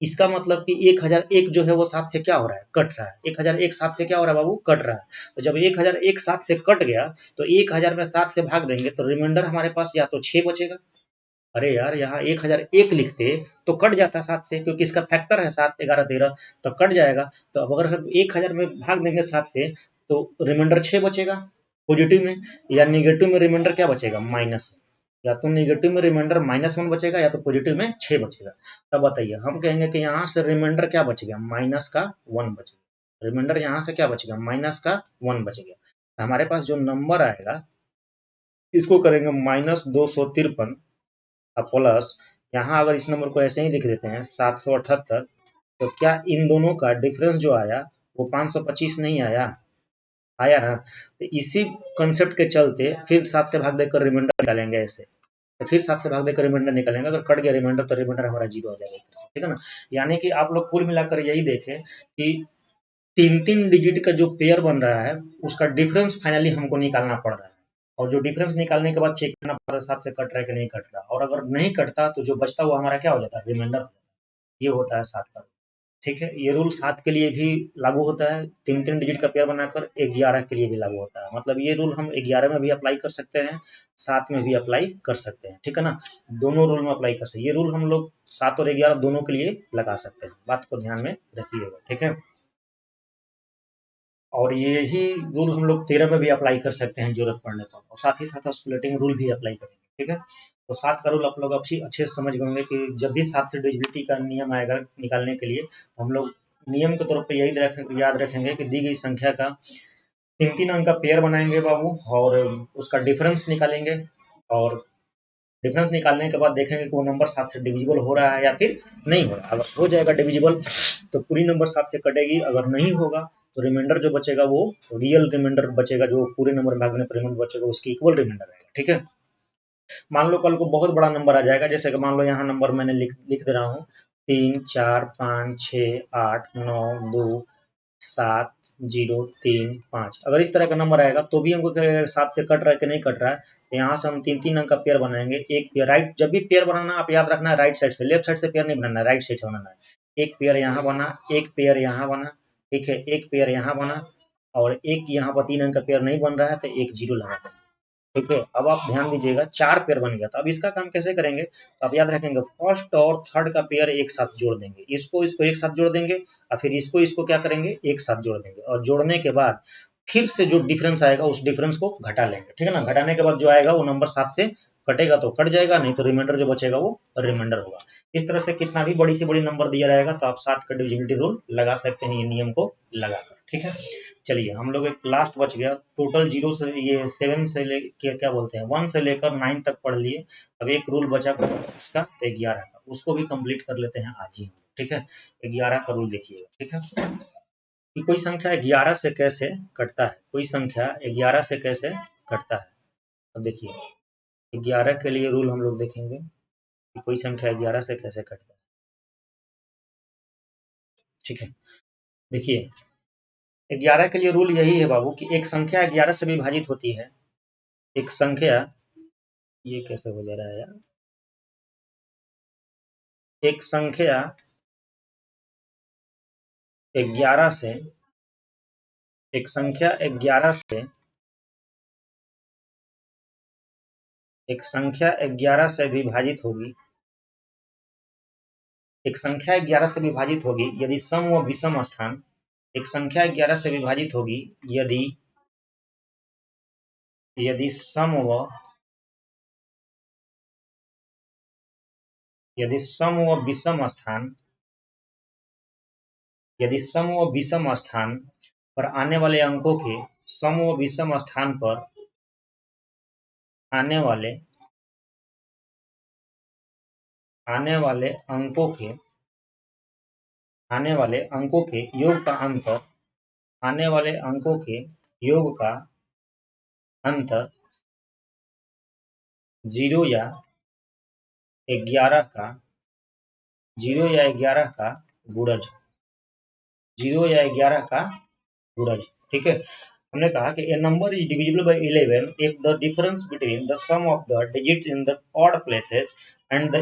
इसका मतलब कि 1001 जो है वो 7 से क्या हो रहा है, कट रहा है। 1001 7 से क्या हो रहा है बाबू, कट रहा है। तो जब 1001 7 से कट गया तो 1000 में 7 से भाग देंगे तो रिमाइंडर हमारे पास या तो 6 बचेगा। अरे यार, यहाँ 1001 लिखते तो कट जाता 7 से, क्योंकि इसका फैक्टर है 7 11 13, तो कट जाएगा। तो अब अगर हम 1000 में भाग देंगे 7 से तो रिमाइंडर 6 बचेगा पॉजिटिव में, या निगेटिव में रिमाइंडर क्या बचेगा, माइनस। या तो निगेटिव में रिमाइंडर -1 बचेगा या तो पॉजिटिव में 6 बचेगा। तब बताइए, हम कहेंगे कि यहाँ से रिमाइंडर क्या बचेगा, माइनस का 1 बचेगा। रिमाइंडर यहाँ से क्या बचेगा, माइनस का 1 बचेगा। तो हमारे पास जो नंबर आएगा इसको करेंगे -253 प्लस, यहाँ अगर इस नंबर को ऐसे ही लिख देते हैं 778, तो क्या इन दोनों का डिफरेंस जो आया वो 525 नहीं आया, आया ना। तो इसी कंसेप्ट के चलते फिर 7 से भाग देकर रिमाइंडर निकालेंगे ऐसे, तो फिर 7 से भाग देकर रिमाइंडर निकालेंगे। अगर कट गया रिमाइंडर तो रिमाइंडर हमारा 0 हो जाएगा, ठीक है ना। यानी कि आप लोग कुल मिलाकर यही देखें कि 3-3 डिजिट का जो पेयर बन रहा है उसका डिफरेंस फाइनली हमको निकालना पड़ रहा है, और जो डिफरेंस निकालने के बाद चेक करना पड़ रहा है 7 से कट रहा है कि नहीं कट रहा, और अगर नहीं कटता तो जो बचता हुआ हमारा क्या हो जाता है, रिमाइंडर। ये होता है 7 का। ठीक है, ये रूल 7 के लिए भी लागू होता है, 3-3 डिजिट का पेयर बनाकर 11 के लिए भी लागू होता है। मतलब ये रूल हम 11 में भी अप्लाई कर सकते हैं, 7 में भी अप्लाई कर सकते हैं, ठीक है ना? दोनों रूल में अप्लाई कर सकते हैं। ये रूल हम लोग 7 और 11 दोनों के लिए लगा सकते हैं, बात को ध्यान में रखिएगा, ठीक है? और यही रूल हम लोग 13 में भी अप्लाई कर सकते हैं जरूरत पड़ने पर, और साथ ही साथ ऑस्कुलेटिंग रूल भी अप्लाई करेंगे, ठीक है? तो 7 का रूल आप लोग अच्छे से समझ गए होंगे कि जब भी 7 से डिविजिबिलिटी का नियम आएगा निकालने के लिए, तो हम लोग नियम के तौर पे यही याद रखेंगे कि दी गई संख्या का 3-3 अंक का पेयर बनाएंगे बाबू, और उसका डिफरेंस निकालेंगे, और डिफरेंस निकालने के बाद देखेंगे कि वो नंबर 7 से डिविजिबल हो रहा है या फिर नहीं हो रहा है। अगर हो जाएगा डिविजिबल तो पूरी नंबर 7 से कटेगी, अगर नहीं होगा तो रिमाइंडर जो बचेगा वो रियल रिमाइंडर बचेगा, जो पूरे नंबर भागने पर रिमाइंडर बचेगा उसकी इक्वल रिमाइंडर रहेगा, ठीक है? मान लो कल को बहुत बड़ा नंबर आ जाएगा, जैसे कि मान लो यहाँ नंबर मैंने लिख दे रहा हूँ 3 4 5 6 8 9 2 7 0 3 5। अगर इस तरह का नंबर आएगा तो भी हमको 7 से कट रहा है कि नहीं कट रहा है, तो यहाँ से हम 3-3 अंक का पेयर बनाएंगे। एक पेयर राइट, जब भी पेयर बनाना आप याद रखना है राइट साइड से, लेफ्ट साइड से पेयर नहीं बनाना है, राइट साइड से बनाना है। एक पेयर यहाँ बना, एक पेयर यहाँ बना, ठीक है, एक पेयर यहाँ बना, और एक यहाँ पर 3 अंक का पेयर नहीं बन रहा है तो एक जीरो लगा देंगे, ठीक है? अब आप ध्यान दीजिएगा 4 पेयर बन गया था। अब इसका काम कैसे करेंगे, तो आप याद रखेंगे फर्स्ट और थर्ड का पेयर एक साथ जोड़ देंगे, इसको इसको एक साथ जोड़ देंगे, और फिर इसको इसको क्या करेंगे, एक साथ जोड़ देंगे, और जोड़ने के बाद फिर से जो डिफरेंस आएगा उस डिफरेंस को घटा लेंगे, ठीक है ना? घटाने के बाद जो आएगा वो नंबर 7 से कटेगा तो कट जाएगा, नहीं तो रिमाइंडर जो बचेगा वो रिमाइंडर होगा। इस तरह से कितना भी बड़ी से बड़ी नंबर दिया रहेगा तो आप 7 का डिविजिबिलिटी रूल लगा सकते हैं, ये नियम को लगाकर, ठीक है? चलिए हम लोग एक लास्ट बच गया, टोटल 0 से ये 7 से ले क्या बोलते हैं 1 से लेकर 9 तक पढ़ लिए। अब एक रूल बचा इसका, तो 11 का, उसको भी कंप्लीट कर लेते हैं आज ही, ठीक है? 11 का रूल देखिएगा, ठीक है? कि कोई संख्या 11 से कैसे कटता है, कोई संख्या 11 से कैसे कटता है। अब देखिए 11 के लिए रूल हम लोग देखेंगे कि कोई संख्या 11 से कैसे कटता है, ठीक है? देखिए 11 के लिए रूल यही है बाबू कि एक संख्या 11 से विभाजित होती है, एक संख्या, ये कैसे हो जा रहा है यार, एक संख्या 11 से, एक संख्या 11 से, एक संख्या 11 से विभाजित होगी, एक संख्या 11 से विभाजित होगी यदि सम व विषम स्थान, एक संख्या 11 से विभाजित होगी यदि यदि सम व यदि सम व विषम स्थान, यदि सम व विषम स्थान पर आने वाले अंकों के, सम व विषम स्थान पर आने वाले आने वाले अंकों के आने वाले अंकों के योग का अंतर, आने वाले अंकों के योग का अंतर 0 या 11 का 0 या 11 का गुणज, 0 या 11 का गुणज, ठीक है? हमने कहा कि a number is divisible by 11 if the difference between the sum of the digits in the odd places and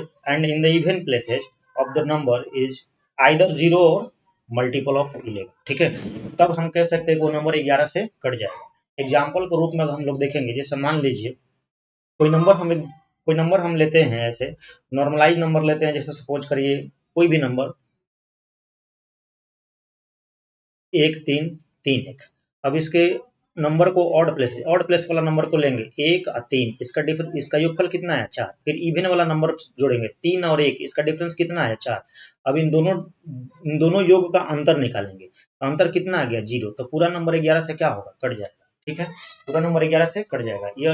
in the even places of the number is either 0 or multiple of 11, ठीक है? तब हम कह सकते हैं कि वो number 11 से कट जाएगा। एग्जाम्पल के रूप में हम लोग देखेंगे, जैसे मान लीजिए कोई नंबर हम लेते हैं, ऐसे नॉर्मलाइज नंबर लेते हैं, जैसे सपोज करिए कोई भी नंबर 1 3 3 1। अब इसके नंबर को ऑड प्लेस वाला नंबर को लेंगे 1 और 3, इसका योगफल कितना है 4। फिर इवन वाला नंबर जोड़ेंगे 3 और 1, इसका डिफरेंस कितना है 4। अब इन दोनों योग का अंतर निकालेंगे, अंतर कितना आ गया 0, तो पूरा नंबर 11 से क्या होगा, कट जाएगा, ठीक है? पूरा नंबर 11 से कट जाएगा। ये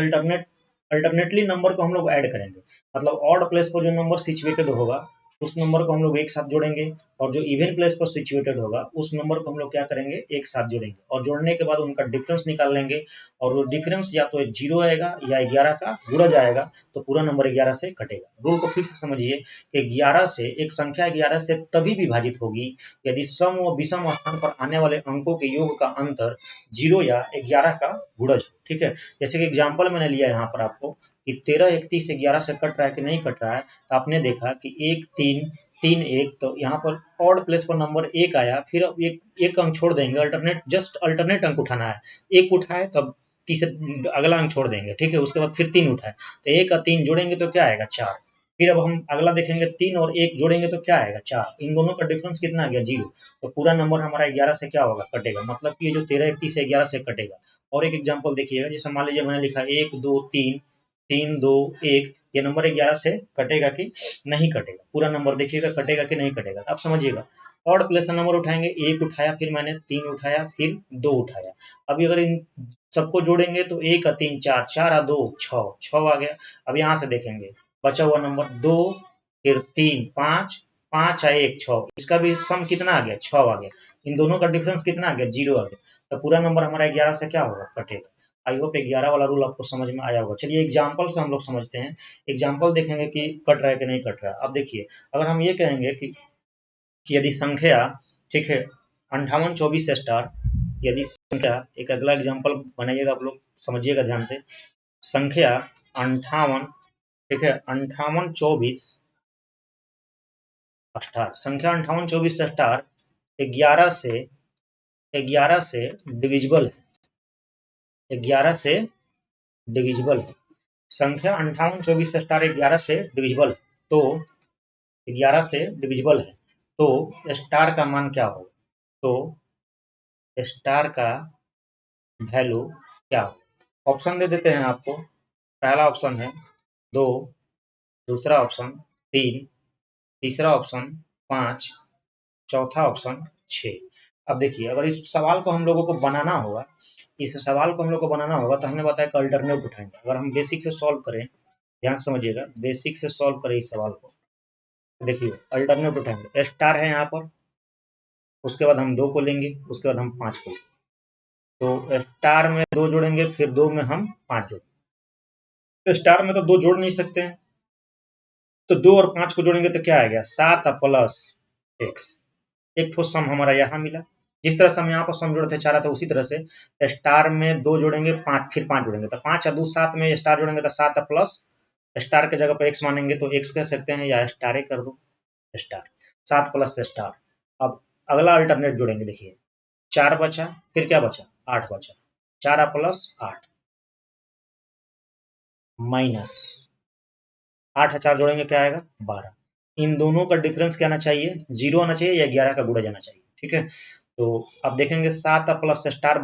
अल्टरनेटली नंबर को हम लोग ऐड करेंगे, मतलब ऑड प्लेस पर जो नंबर सिचुएटेड होगा उस नंबर को हम लोग एक साथ जोड़ेंगे, और जो इवन प्लेस पर सिचुएटेड होगा उस नंबर को हम लोग क्या करेंगे, एक साथ जोड़ेंगे, और जोड़ने के बाद उनका डिफरेंस निकाल लेंगे, और वो डिफरेंस या तो 0 आएगा या 11 का गुणज आएगा, तो पूरा नंबर 11 से कटेगा। रूल को फिर से समझिए कि 11 से, एक संख्या 11 से तभी विभाजित होगी यदि सम व विषम स्थान पर आने वाले अंकों के योग का अंतर 0 या 11 का गुणज हो, ठीक है? जैसे कि एग्जाम्पल मैंने लिया यहाँ पर आपको कि 13 31 11 से कट रहा है कि नहीं कट रहा है, तो आपने देखा कि 1 3 3 1, तो यहाँ पर ऑड प्लेस पर नंबर 1 आया, फिर अब एक अंक छोड़ देंगे, अल्टरनेट अंक उठाना है। 1 उठाए तब तीसरे अगला अंक छोड़ देंगे, ठीक है। उसके बाद फिर 3 उठाए, तो 1 और 3 जोड़ेंगे तो क्या आएगा 4। फिर अब हम अगला देखेंगे, 3 और 1 जोड़ेंगे तो क्या आएगा 4। इन दोनों का डिफरेंस कितना आ गया 0। तो पूरा नंबर हमारा 11 से क्या होगा कटेगा, मतलब कि ये जो 13 31 से 11 से कटेगा। और एक एग्जांपल देखिएगा, जैसे मान लीजिए मैंने लिखा 1 2 3 3 2 1, ये नंबर 11 से कटेगा कि नहीं कटेगा, पूरा नंबर देखिएगा कटेगा कि नहीं कटेगा। अब समझिएगा, ऑड प्लेस का नंबर उठाएंगे, 1 उठाया, फिर मैंने 3 उठाया, फिर 2 उठाया। अभी अगर इन सबको जोड़ेंगे तो 1 और 3 4, 4 और 2 6, 6 आ गया। अब यहाँ से देखेंगे बचा हुआ नंबर 2, फिर 3 5, 5 और 1 6, इसका भी सम कितना आ गया 6 आ गया। इन दोनों का डिफरेंस कितना आ गया 0 आ गया। तो पूरा नंबर हमारा 11 से क्या होगा कटेगा। आई होप 11 वाला रूल आपको समझ में आया होगा। चलिए एग्जाम्पल से हम लोग समझते हैं, एग्जाम्पल देखेंगे कि कट रहा है कि नहीं कट रहा है। अब देखिए, अगर हम ये कहेंगे कि यदि संख्या, ठीक है, 5824 स्टार, यदि संख्या, एक अगला एग्जाम्पल बनाइएगा आप लोग, समझिएगा ध्यान से। संख्या 58, ठीक है, 5824 स्टार, संख्या 5824 स्टार 11 से डिविजिबल है, 11 से डिविजिबल है। संख्या 5824 स्टार 11 से डिविजिबल है, तो 11 से डिविजिबल है, तो स्टार का मान क्या होगा। तो स्टार का वैल्यू क्या होगा। ऑप्शन दे देते हैं आपको। पहला ऑप्शन है 2, दूसरा ऑप्शन 3, तीसरा ऑप्शन 5, चौथा ऑप्शन 6। अब देखिए, अगर इस सवाल को हम लोगों को बनाना होगा, इस सवाल को हम लोग को बनाना होगा, तो हमने बताया कि अल्टरनेट उठाएंगे। अगर हम बेसिक से सॉल्व करें, ध्यान से समझिएगा, बेसिक से सॉल्व करें इस सवाल को, देखिए अल्टरनेट उठाएंगे, स्टार है यहाँ पर, उसके बाद हम 2 को लेंगे, उसके बाद हम 5 को लेंगे। तो स्टार में 2 जोड़ेंगे, फिर 2 में हम 5 जोड़ेंगे। स्टार में तो 2 जोड़ नहीं सकते हैं, तो 2 और 5 को जोड़ेंगे तो क्या आएगा 7 प्लस x। एक ठोस सम हमारा यहाँ मिला। जिस तरह से हम यहाँ पर सम जोड़े थे 4 था, उसी तरह से स्टार में 2 जोड़ेंगे, 5 फिर 5 जोड़ेंगे, तो 5 और 2 7 में स्टार जोड़ेंगे तो 7 प्लस स्टार के जगह पर x मानेंगे तो x कह सकते हैं, या स्टार ही कर दो, स्टार 7 प्लस स्टार। अब अगला अल्टरनेट जोड़ेंगे, देखिए 4 बचा, फिर क्या बचा 8 बचा, 4 प्लस 8 माइनस 8 4 जोड़ेंगे क्या आएगा 12। इन दोनों का डिफरेंस क्या आना चाहिए 0 आना चाहिए, या 11 का गुणा जाना चाहिए, ठीक है। तो आप देखेंगे 7 प्लस स्टार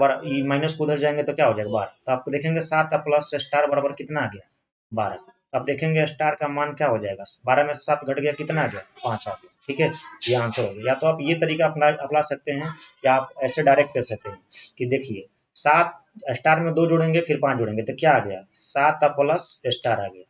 माइनस को उधर जाएंगे तो क्या हो जाएगा 12। तो आपको देखेंगे 7 प्लस स्टार बराबर कितना आ गया 12। आप देखेंगे स्टार का मान क्या हो जाएगा, 12 में से 7 घट गया, कितना आ गया 5 आ गया, ठीक है। ये आंसर हो गया। या तो आप ये तरीका अपना सकते हैं, या आप ऐसे डायरेक्ट कर सकते हैं कि देखिए 7 स्टार में 2 जोड़ेंगे, फिर 5 जोड़ेंगे तो क्या आ गया 7 प्लस स्टार आ गया,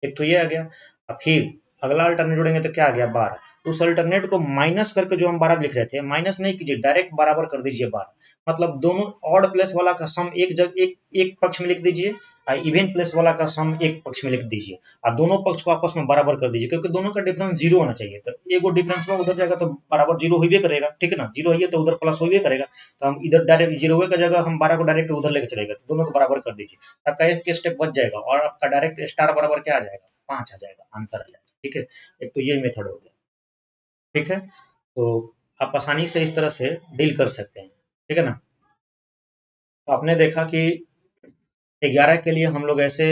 एक तो ये आ गया। अब फिर अगला अल्टरनेट जोड़ेंगे तो क्या आ गया 12। उस अल्टरनेट को माइनस करके जो हम 12 लिख रहे थे, माइनस नहीं कीजिए, डायरेक्ट बराबर कर दीजिए 12। मतलब दोनों ऑड प्लेस वाला का सम एक पक्ष में लिख दीजिए, और इवन प्लेस वाला का सम एक पक्ष में लिख दीजिए, और दोनों पक्ष को आपस में बराबर कर दीजिए, क्योंकि दोनों का डिफरेंस 0 होना चाहिए। तो एगो डिफरेंस में उधर जाएगा तो बराबर 0 होइबे करेगा, ठीक है ना, 0 है तो उधर प्लस होइबे करेगा। तो हम इधर डायरेक्ट 0 का जगह हम 12 को डायरेक्ट उधर लेके चलेगा, तो दोनों को बराबर कर दीजिए, आपका एक स्टेप बच जाएगा, और आपका डायरेक्ट स्टार बराबर क्या आ जाएगा 5 आ जाएगा, आंसर आ जाएगा, ठीक है। एक तो ये मेथड हो गया, ठीक है। तो आप आसानी से इस तरह से डील कर सकते हैं, ठीक है ना। तो आपने देखा कि 11 के लिए हम लोग ऐसे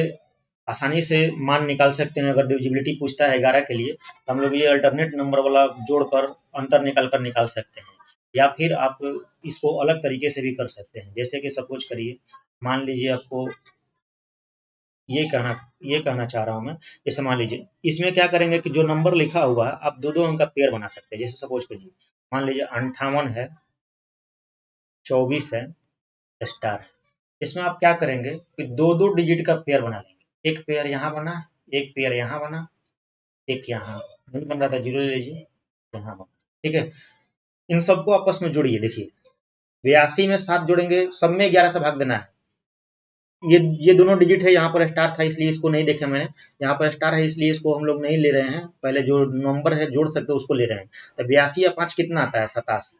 आसानी से मान निकाल सकते हैं। अगर डिविजिबिलिटी पूछता है 11 के लिए, तो हम लोग ये अल्टरनेट नंबर वाला जोड़कर अंतर निकाल सकते हैं। या फिर आप इसको अलग तरीके से भी कर सकते हैं, जैसे कि सपोज करिए, मान लीजिए आपको ये कहना चाह रहा हूँ मैं, जैसे मान लीजिए इसमें क्या करेंगे कि जो नंबर लिखा हुआ है आप दो अंक का पेयर बना सकते हैं। जैसे सपोज करिए, मान लीजिए 58 है, 24 है, स्टार है। इसमें आप क्या करेंगे कि दो दो डिजिट का पेयर बना लेंगे। एक पेयर यहाँ बना, एक पेयर यहाँ बना, एक यहाँ नहीं बन रहा था, 0 ले लीजिए, यहाँ बना, ठीक है। इन सबको आपस में जोड़िए, देखिए 82 में 7 जोड़ेंगे, सब में 11 से भाग देना है। ये दोनों डिजिट है, यहाँ पर स्टार था इसलिए इसको नहीं देखे मैंने, यहाँ पर स्टार है इसलिए इसको हम लोग नहीं ले रहे हैं, पहले जो नंबर है जोड़ सकते उसको ले रहे हैं। तो 82 या 5 कितना आता है 87।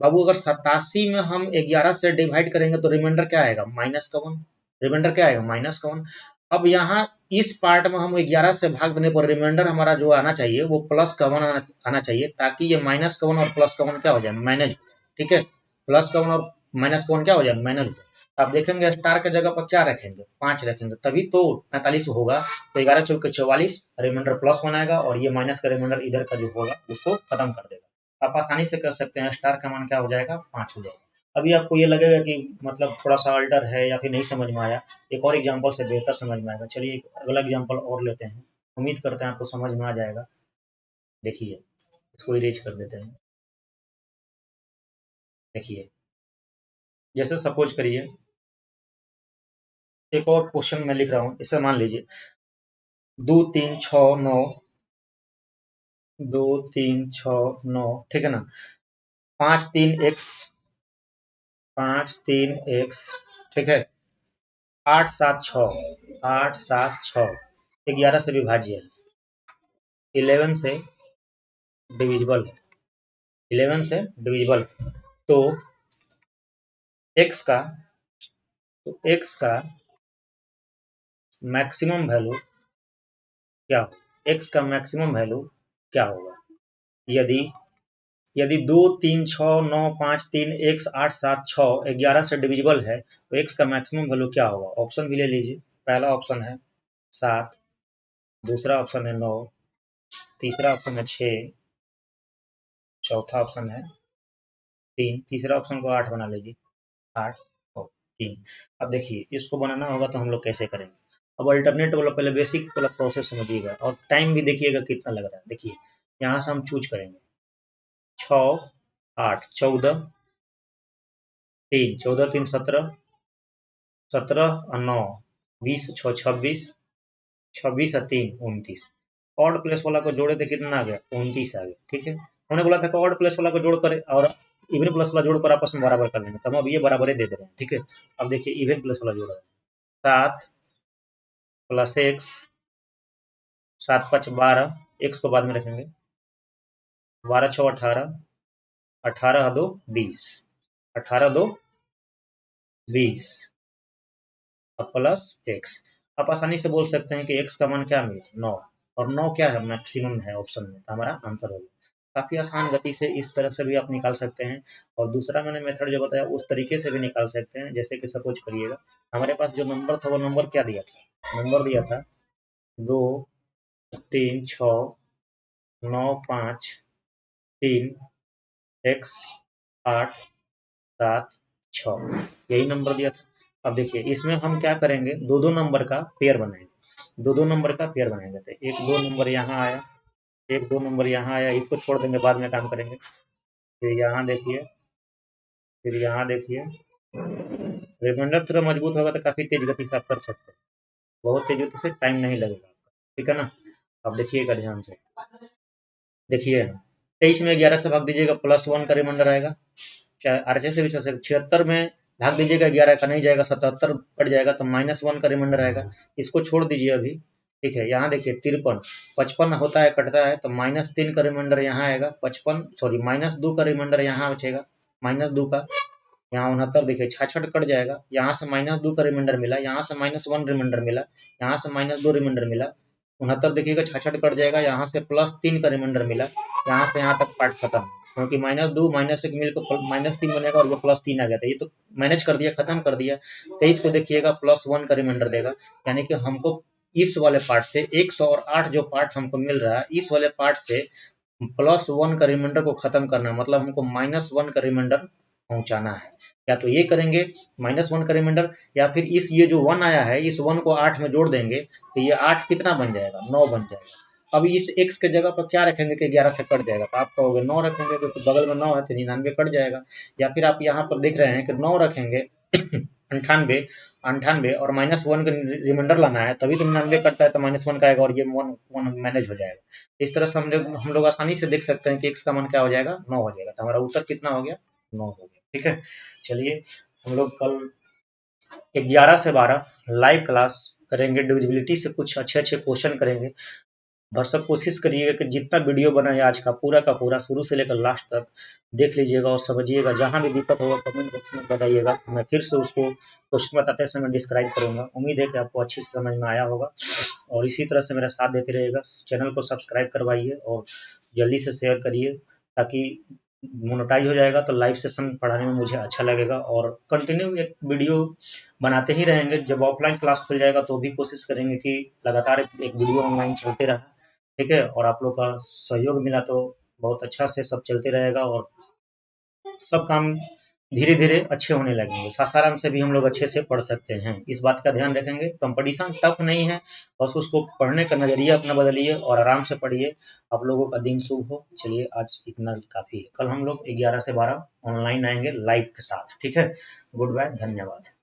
बाबू अगर 87 में हम 11 से डिवाइड करेंगे तो रिमाइंडर क्या आएगा -1, रिमाइंडर क्या आएगा -1। अब यहाँ इस पार्ट में हम 11 से भाग देने पर रिमाइंडर हमारा जो आना चाहिए वो प्लस का 1 आना चाहिए, ताकि ये माइनस का 1 और प्लस का 1 क्या हो जाए, मैनेज हो जाए। ठीक है, प्लस का 1 और माइनस का 1 क्या हो जाए, मैनेज हो जाए। आप देखेंगे स्टार के जगह पर क्या रखेंगे, 5 रखेंगे, तभी तो 45 होगा। तो 11 चौके 44, रिमाइंडर प्लस 1 आएगा और ये माइनस का रिमाइंडर इधर का जो होगा उसको खत्म कर देगा। आप आसानी से कर सकते हैं, स्टार का मान क्या हो जाएगा, 5 हो जाएगा। अभी आपको ये लगेगा कि मतलब थोड़ा सा अल्टर है या फिर नहीं समझ में आया, एक और एग्जांपल से बेहतर समझ में आएगा। चलिए एक अगला एग्जांपल और लेते हैं, उम्मीद करते हैं आपको समझ में आ जाएगा। देखिए, इसको इरेज कर देते हैं। देखिए, जैसे सपोज करिए एक और क्वेश्चन मैं लिख रहा हूँ, इसे मान लीजिए 2 3 6 9, 2 3 6 9, ठीक है ना, 5 3 x, 5 3 x, ठीक है, 8 7 6, 8 7 6, 11 से विभाज्य है, 11 से डिविजिबल है, 11 से डिविजिबल। तो x का मैक्सिमम वैल्यू क्या हो, x का मैक्सिमम वैल्यू क्या होगा, यदि यदि 2 3 6 9 5 3 x 8 7 6 11 से डिविजिबल है तो x का मैक्सिमम वैल्यू क्या होगा। ऑप्शन भी ले लीजिए, पहला ऑप्शन है 7, दूसरा ऑप्शन है 9, तीसरा ऑप्शन है 6, चौथा ऑप्शन है 3, तीसरा ऑप्शन को 8 बना लीजिए, 8 और 3। अब देखिए इसको बनाना होगा तो हम लोग कैसे करेंगे। अब अल्टरनेट वाला पहले बेसिक वाला प्रोसेस समझिएगा और टाइम भी देखिएगा कितना लग रहा है। देखिए यहाँ से हम चूज करेंगे 6 8 14, 3 14 3 17, 17 और 9 20 6 26, 26 और 3 29। ऑड प्लेस वाला को जोड़े थे कितना आ गया, 29 आ गया। ठीक है, हमने बोला था कि ऑड प्लेस वाला को जोड़कर और इवन प्लस वाला जोड़कर आपस में बराबर कर लेंगे, तो हम अब ये बराबर दे दे रहे हैं। ठीक है, अब देखिए इवन प्लस वाला जोड़ा है, 7 प्लस एक्स, 7 5 12, एक्स को बाद में रखेंगे, 12 6 18, 18 2 20, 18 2 20 और प्लस एक्स। आप आसानी से बोल सकते हैं कि एक्स का मान क्या मिला, 9, और 9 क्या है, मैक्सिमम है ऑप्शन में, तो हमारा आंसर हो गया। काफ़ी आसान गति से इस तरह से भी आप निकाल सकते हैं, और दूसरा मैंने मेथड जो बताया उस तरीके से भी निकाल सकते हैं। जैसे कि सपोज करिएगा हमारे पास जो नंबर था वो नंबर क्या दिया था, नंबर दिया था 2 3 6 9 5 3 x 8 7 6, यही नंबर दिया था। अब देखिए इसमें हम क्या करेंगे, दो दो नंबर का पेयर बनाएंगे, दो दो नंबर का पेयर बनाएंगे। तो एक दो नंबर यहाँ आया, एक दो नंबर यहाँ आया, इसको छोड़ देंगे, बाद में काम करेंगे। फिर यहाँ देखिए, फिर यहाँ देखिए, रिमाइंडर थोड़ा मजबूत होगा तो काफ़ी तेज गति से आप कर सकते हैं, बहुत तेज गति से टाइम नहीं लगेगा आपका। ठीक है ना, अब देखिएगा ध्यान से, देखिए 23 में 11 से भाग दीजिएगा, +1 का रिमाइंडर आएगा। आरचे से भी चल सकते, 76 में भाग दीजिएगा, 11 का नहीं जाएगा, 77 कट जाएगा तो -1 का रिमाइंडर आएगा। इसको छोड़ दीजिए अभी। ठीक है, यहाँ देखिए 53, 55 होता है कटता है तो -3 का रिमाइंडर यहाँ आएगा, 55 सॉरी -2 का रिमाइंडर यहाँ बचेगा, -2 का, यहाँ 69 देखिए 66 कट जाएगा, यहाँ से -2 का रिमाइंडर मिला, यहाँ से -1 रिमाइंडर मिला, यहाँ से -2 रिमाइंडर मिला, 69 देखिएगा 66 कट जाएगा, यहाँ से +3 का रिमाइंडर मिला, यहाँ से यहाँ तक पार्ट खत्म, क्योंकि -2 -1 मिलकर -3 बनेगा और ये +3 आ गया था, ये तो मैनेज कर दिया, खत्म कर दिया। 23 को देखिएगा +1 का रिमाइंडर देगा, यानी कि हमको इस वाले पार्ट से 108 जो पार्ट हमको मिल रहा है, इस वाले पार्ट से +1 का रिमाइंडर को खत्म करना है, मतलब हमको -1 का रिमाइंडर पहुंचाना है। या तो ये करेंगे -1 का रिमाइंडर, या फिर इस ये जो 1 आया है इस 1 को 8 में जोड़ देंगे तो ये 8 कितना बन जाएगा, 9 बन जाएगा। अब इस x के जगह पर क्या रखेंगे कि 11 से कट जाएगा, तो आप कहोगे 9 रखेंगे, क्योंकि तो बगल में 9 है तो 99 कट जाएगा। या फिर आप यहाँ पर देख रहे हैं कि 9 रखेंगे 98 98 और -1 का रिमाइंडर लाना है, तभी तो 99 कटता है, तो -1 का आएगा और ये 1 मैनेज हो जाएगा। इस तरह से हम लोग आसानी से देख सकते हैं कि x का मान क्या हो जाएगा, 9 हो जाएगा। तो हमारा उत्तर कितना हो गया, 9 हो गया। ठीक है, चलिए हम लोग कल 11 से 12 लाइव क्लास करेंगे, डिविजिबिलिटी से कुछ अच्छे अच्छे क्वेश्चन करेंगे। दर्शक कोशिश करिएगा कि जितना वीडियो बना है आज का पूरा शुरू से लेकर लास्ट तक देख लीजिएगा और समझिएगा। जहाँ भी दिक्कत होगा कमेंट बॉक्स में बताइएगा, मैं फिर से उसको क्वेश्चन बताते समय डिस्क्राइब करूंगा। उम्मीद है कि आपको अच्छी से समझ में आया होगा। और इसी तरह से मेरा साथ देते रहिएगा। चैनल को सब्सक्राइब करवाइए और जल्दी से शेयर करिए, ताकि मोनेटाइज हो जाएगा तो लाइव सेशन पढ़ाने में मुझे अच्छा लगेगा, और कंटिन्यू एक वीडियो बनाते ही रहेंगे। जब ऑफलाइन क्लास खुल जाएगा तो भी कोशिश करेंगे कि लगातार एक वीडियो ऑनलाइन चलते रहे, ठीक है। और आप लोग का सहयोग मिला तो बहुत अच्छा से सब चलते रहेगा, और सब काम धीरे धीरे अच्छे होने लगेंगे। सासाराम से भी हम लोग अच्छे से पढ़ सकते हैं, इस बात का ध्यान रखेंगे। कंपटीशन टफ नहीं है, बस उसको पढ़ने का नजरिया अपना बदलिए और आराम से पढ़िए। आप लोगों का दिन शुभ हो। चलिए आज इतना काफी है। कल हम लोग 11 से 12 ऑनलाइन आएंगे लाइव के साथ, ठीक है। गुड बाय, धन्यवाद।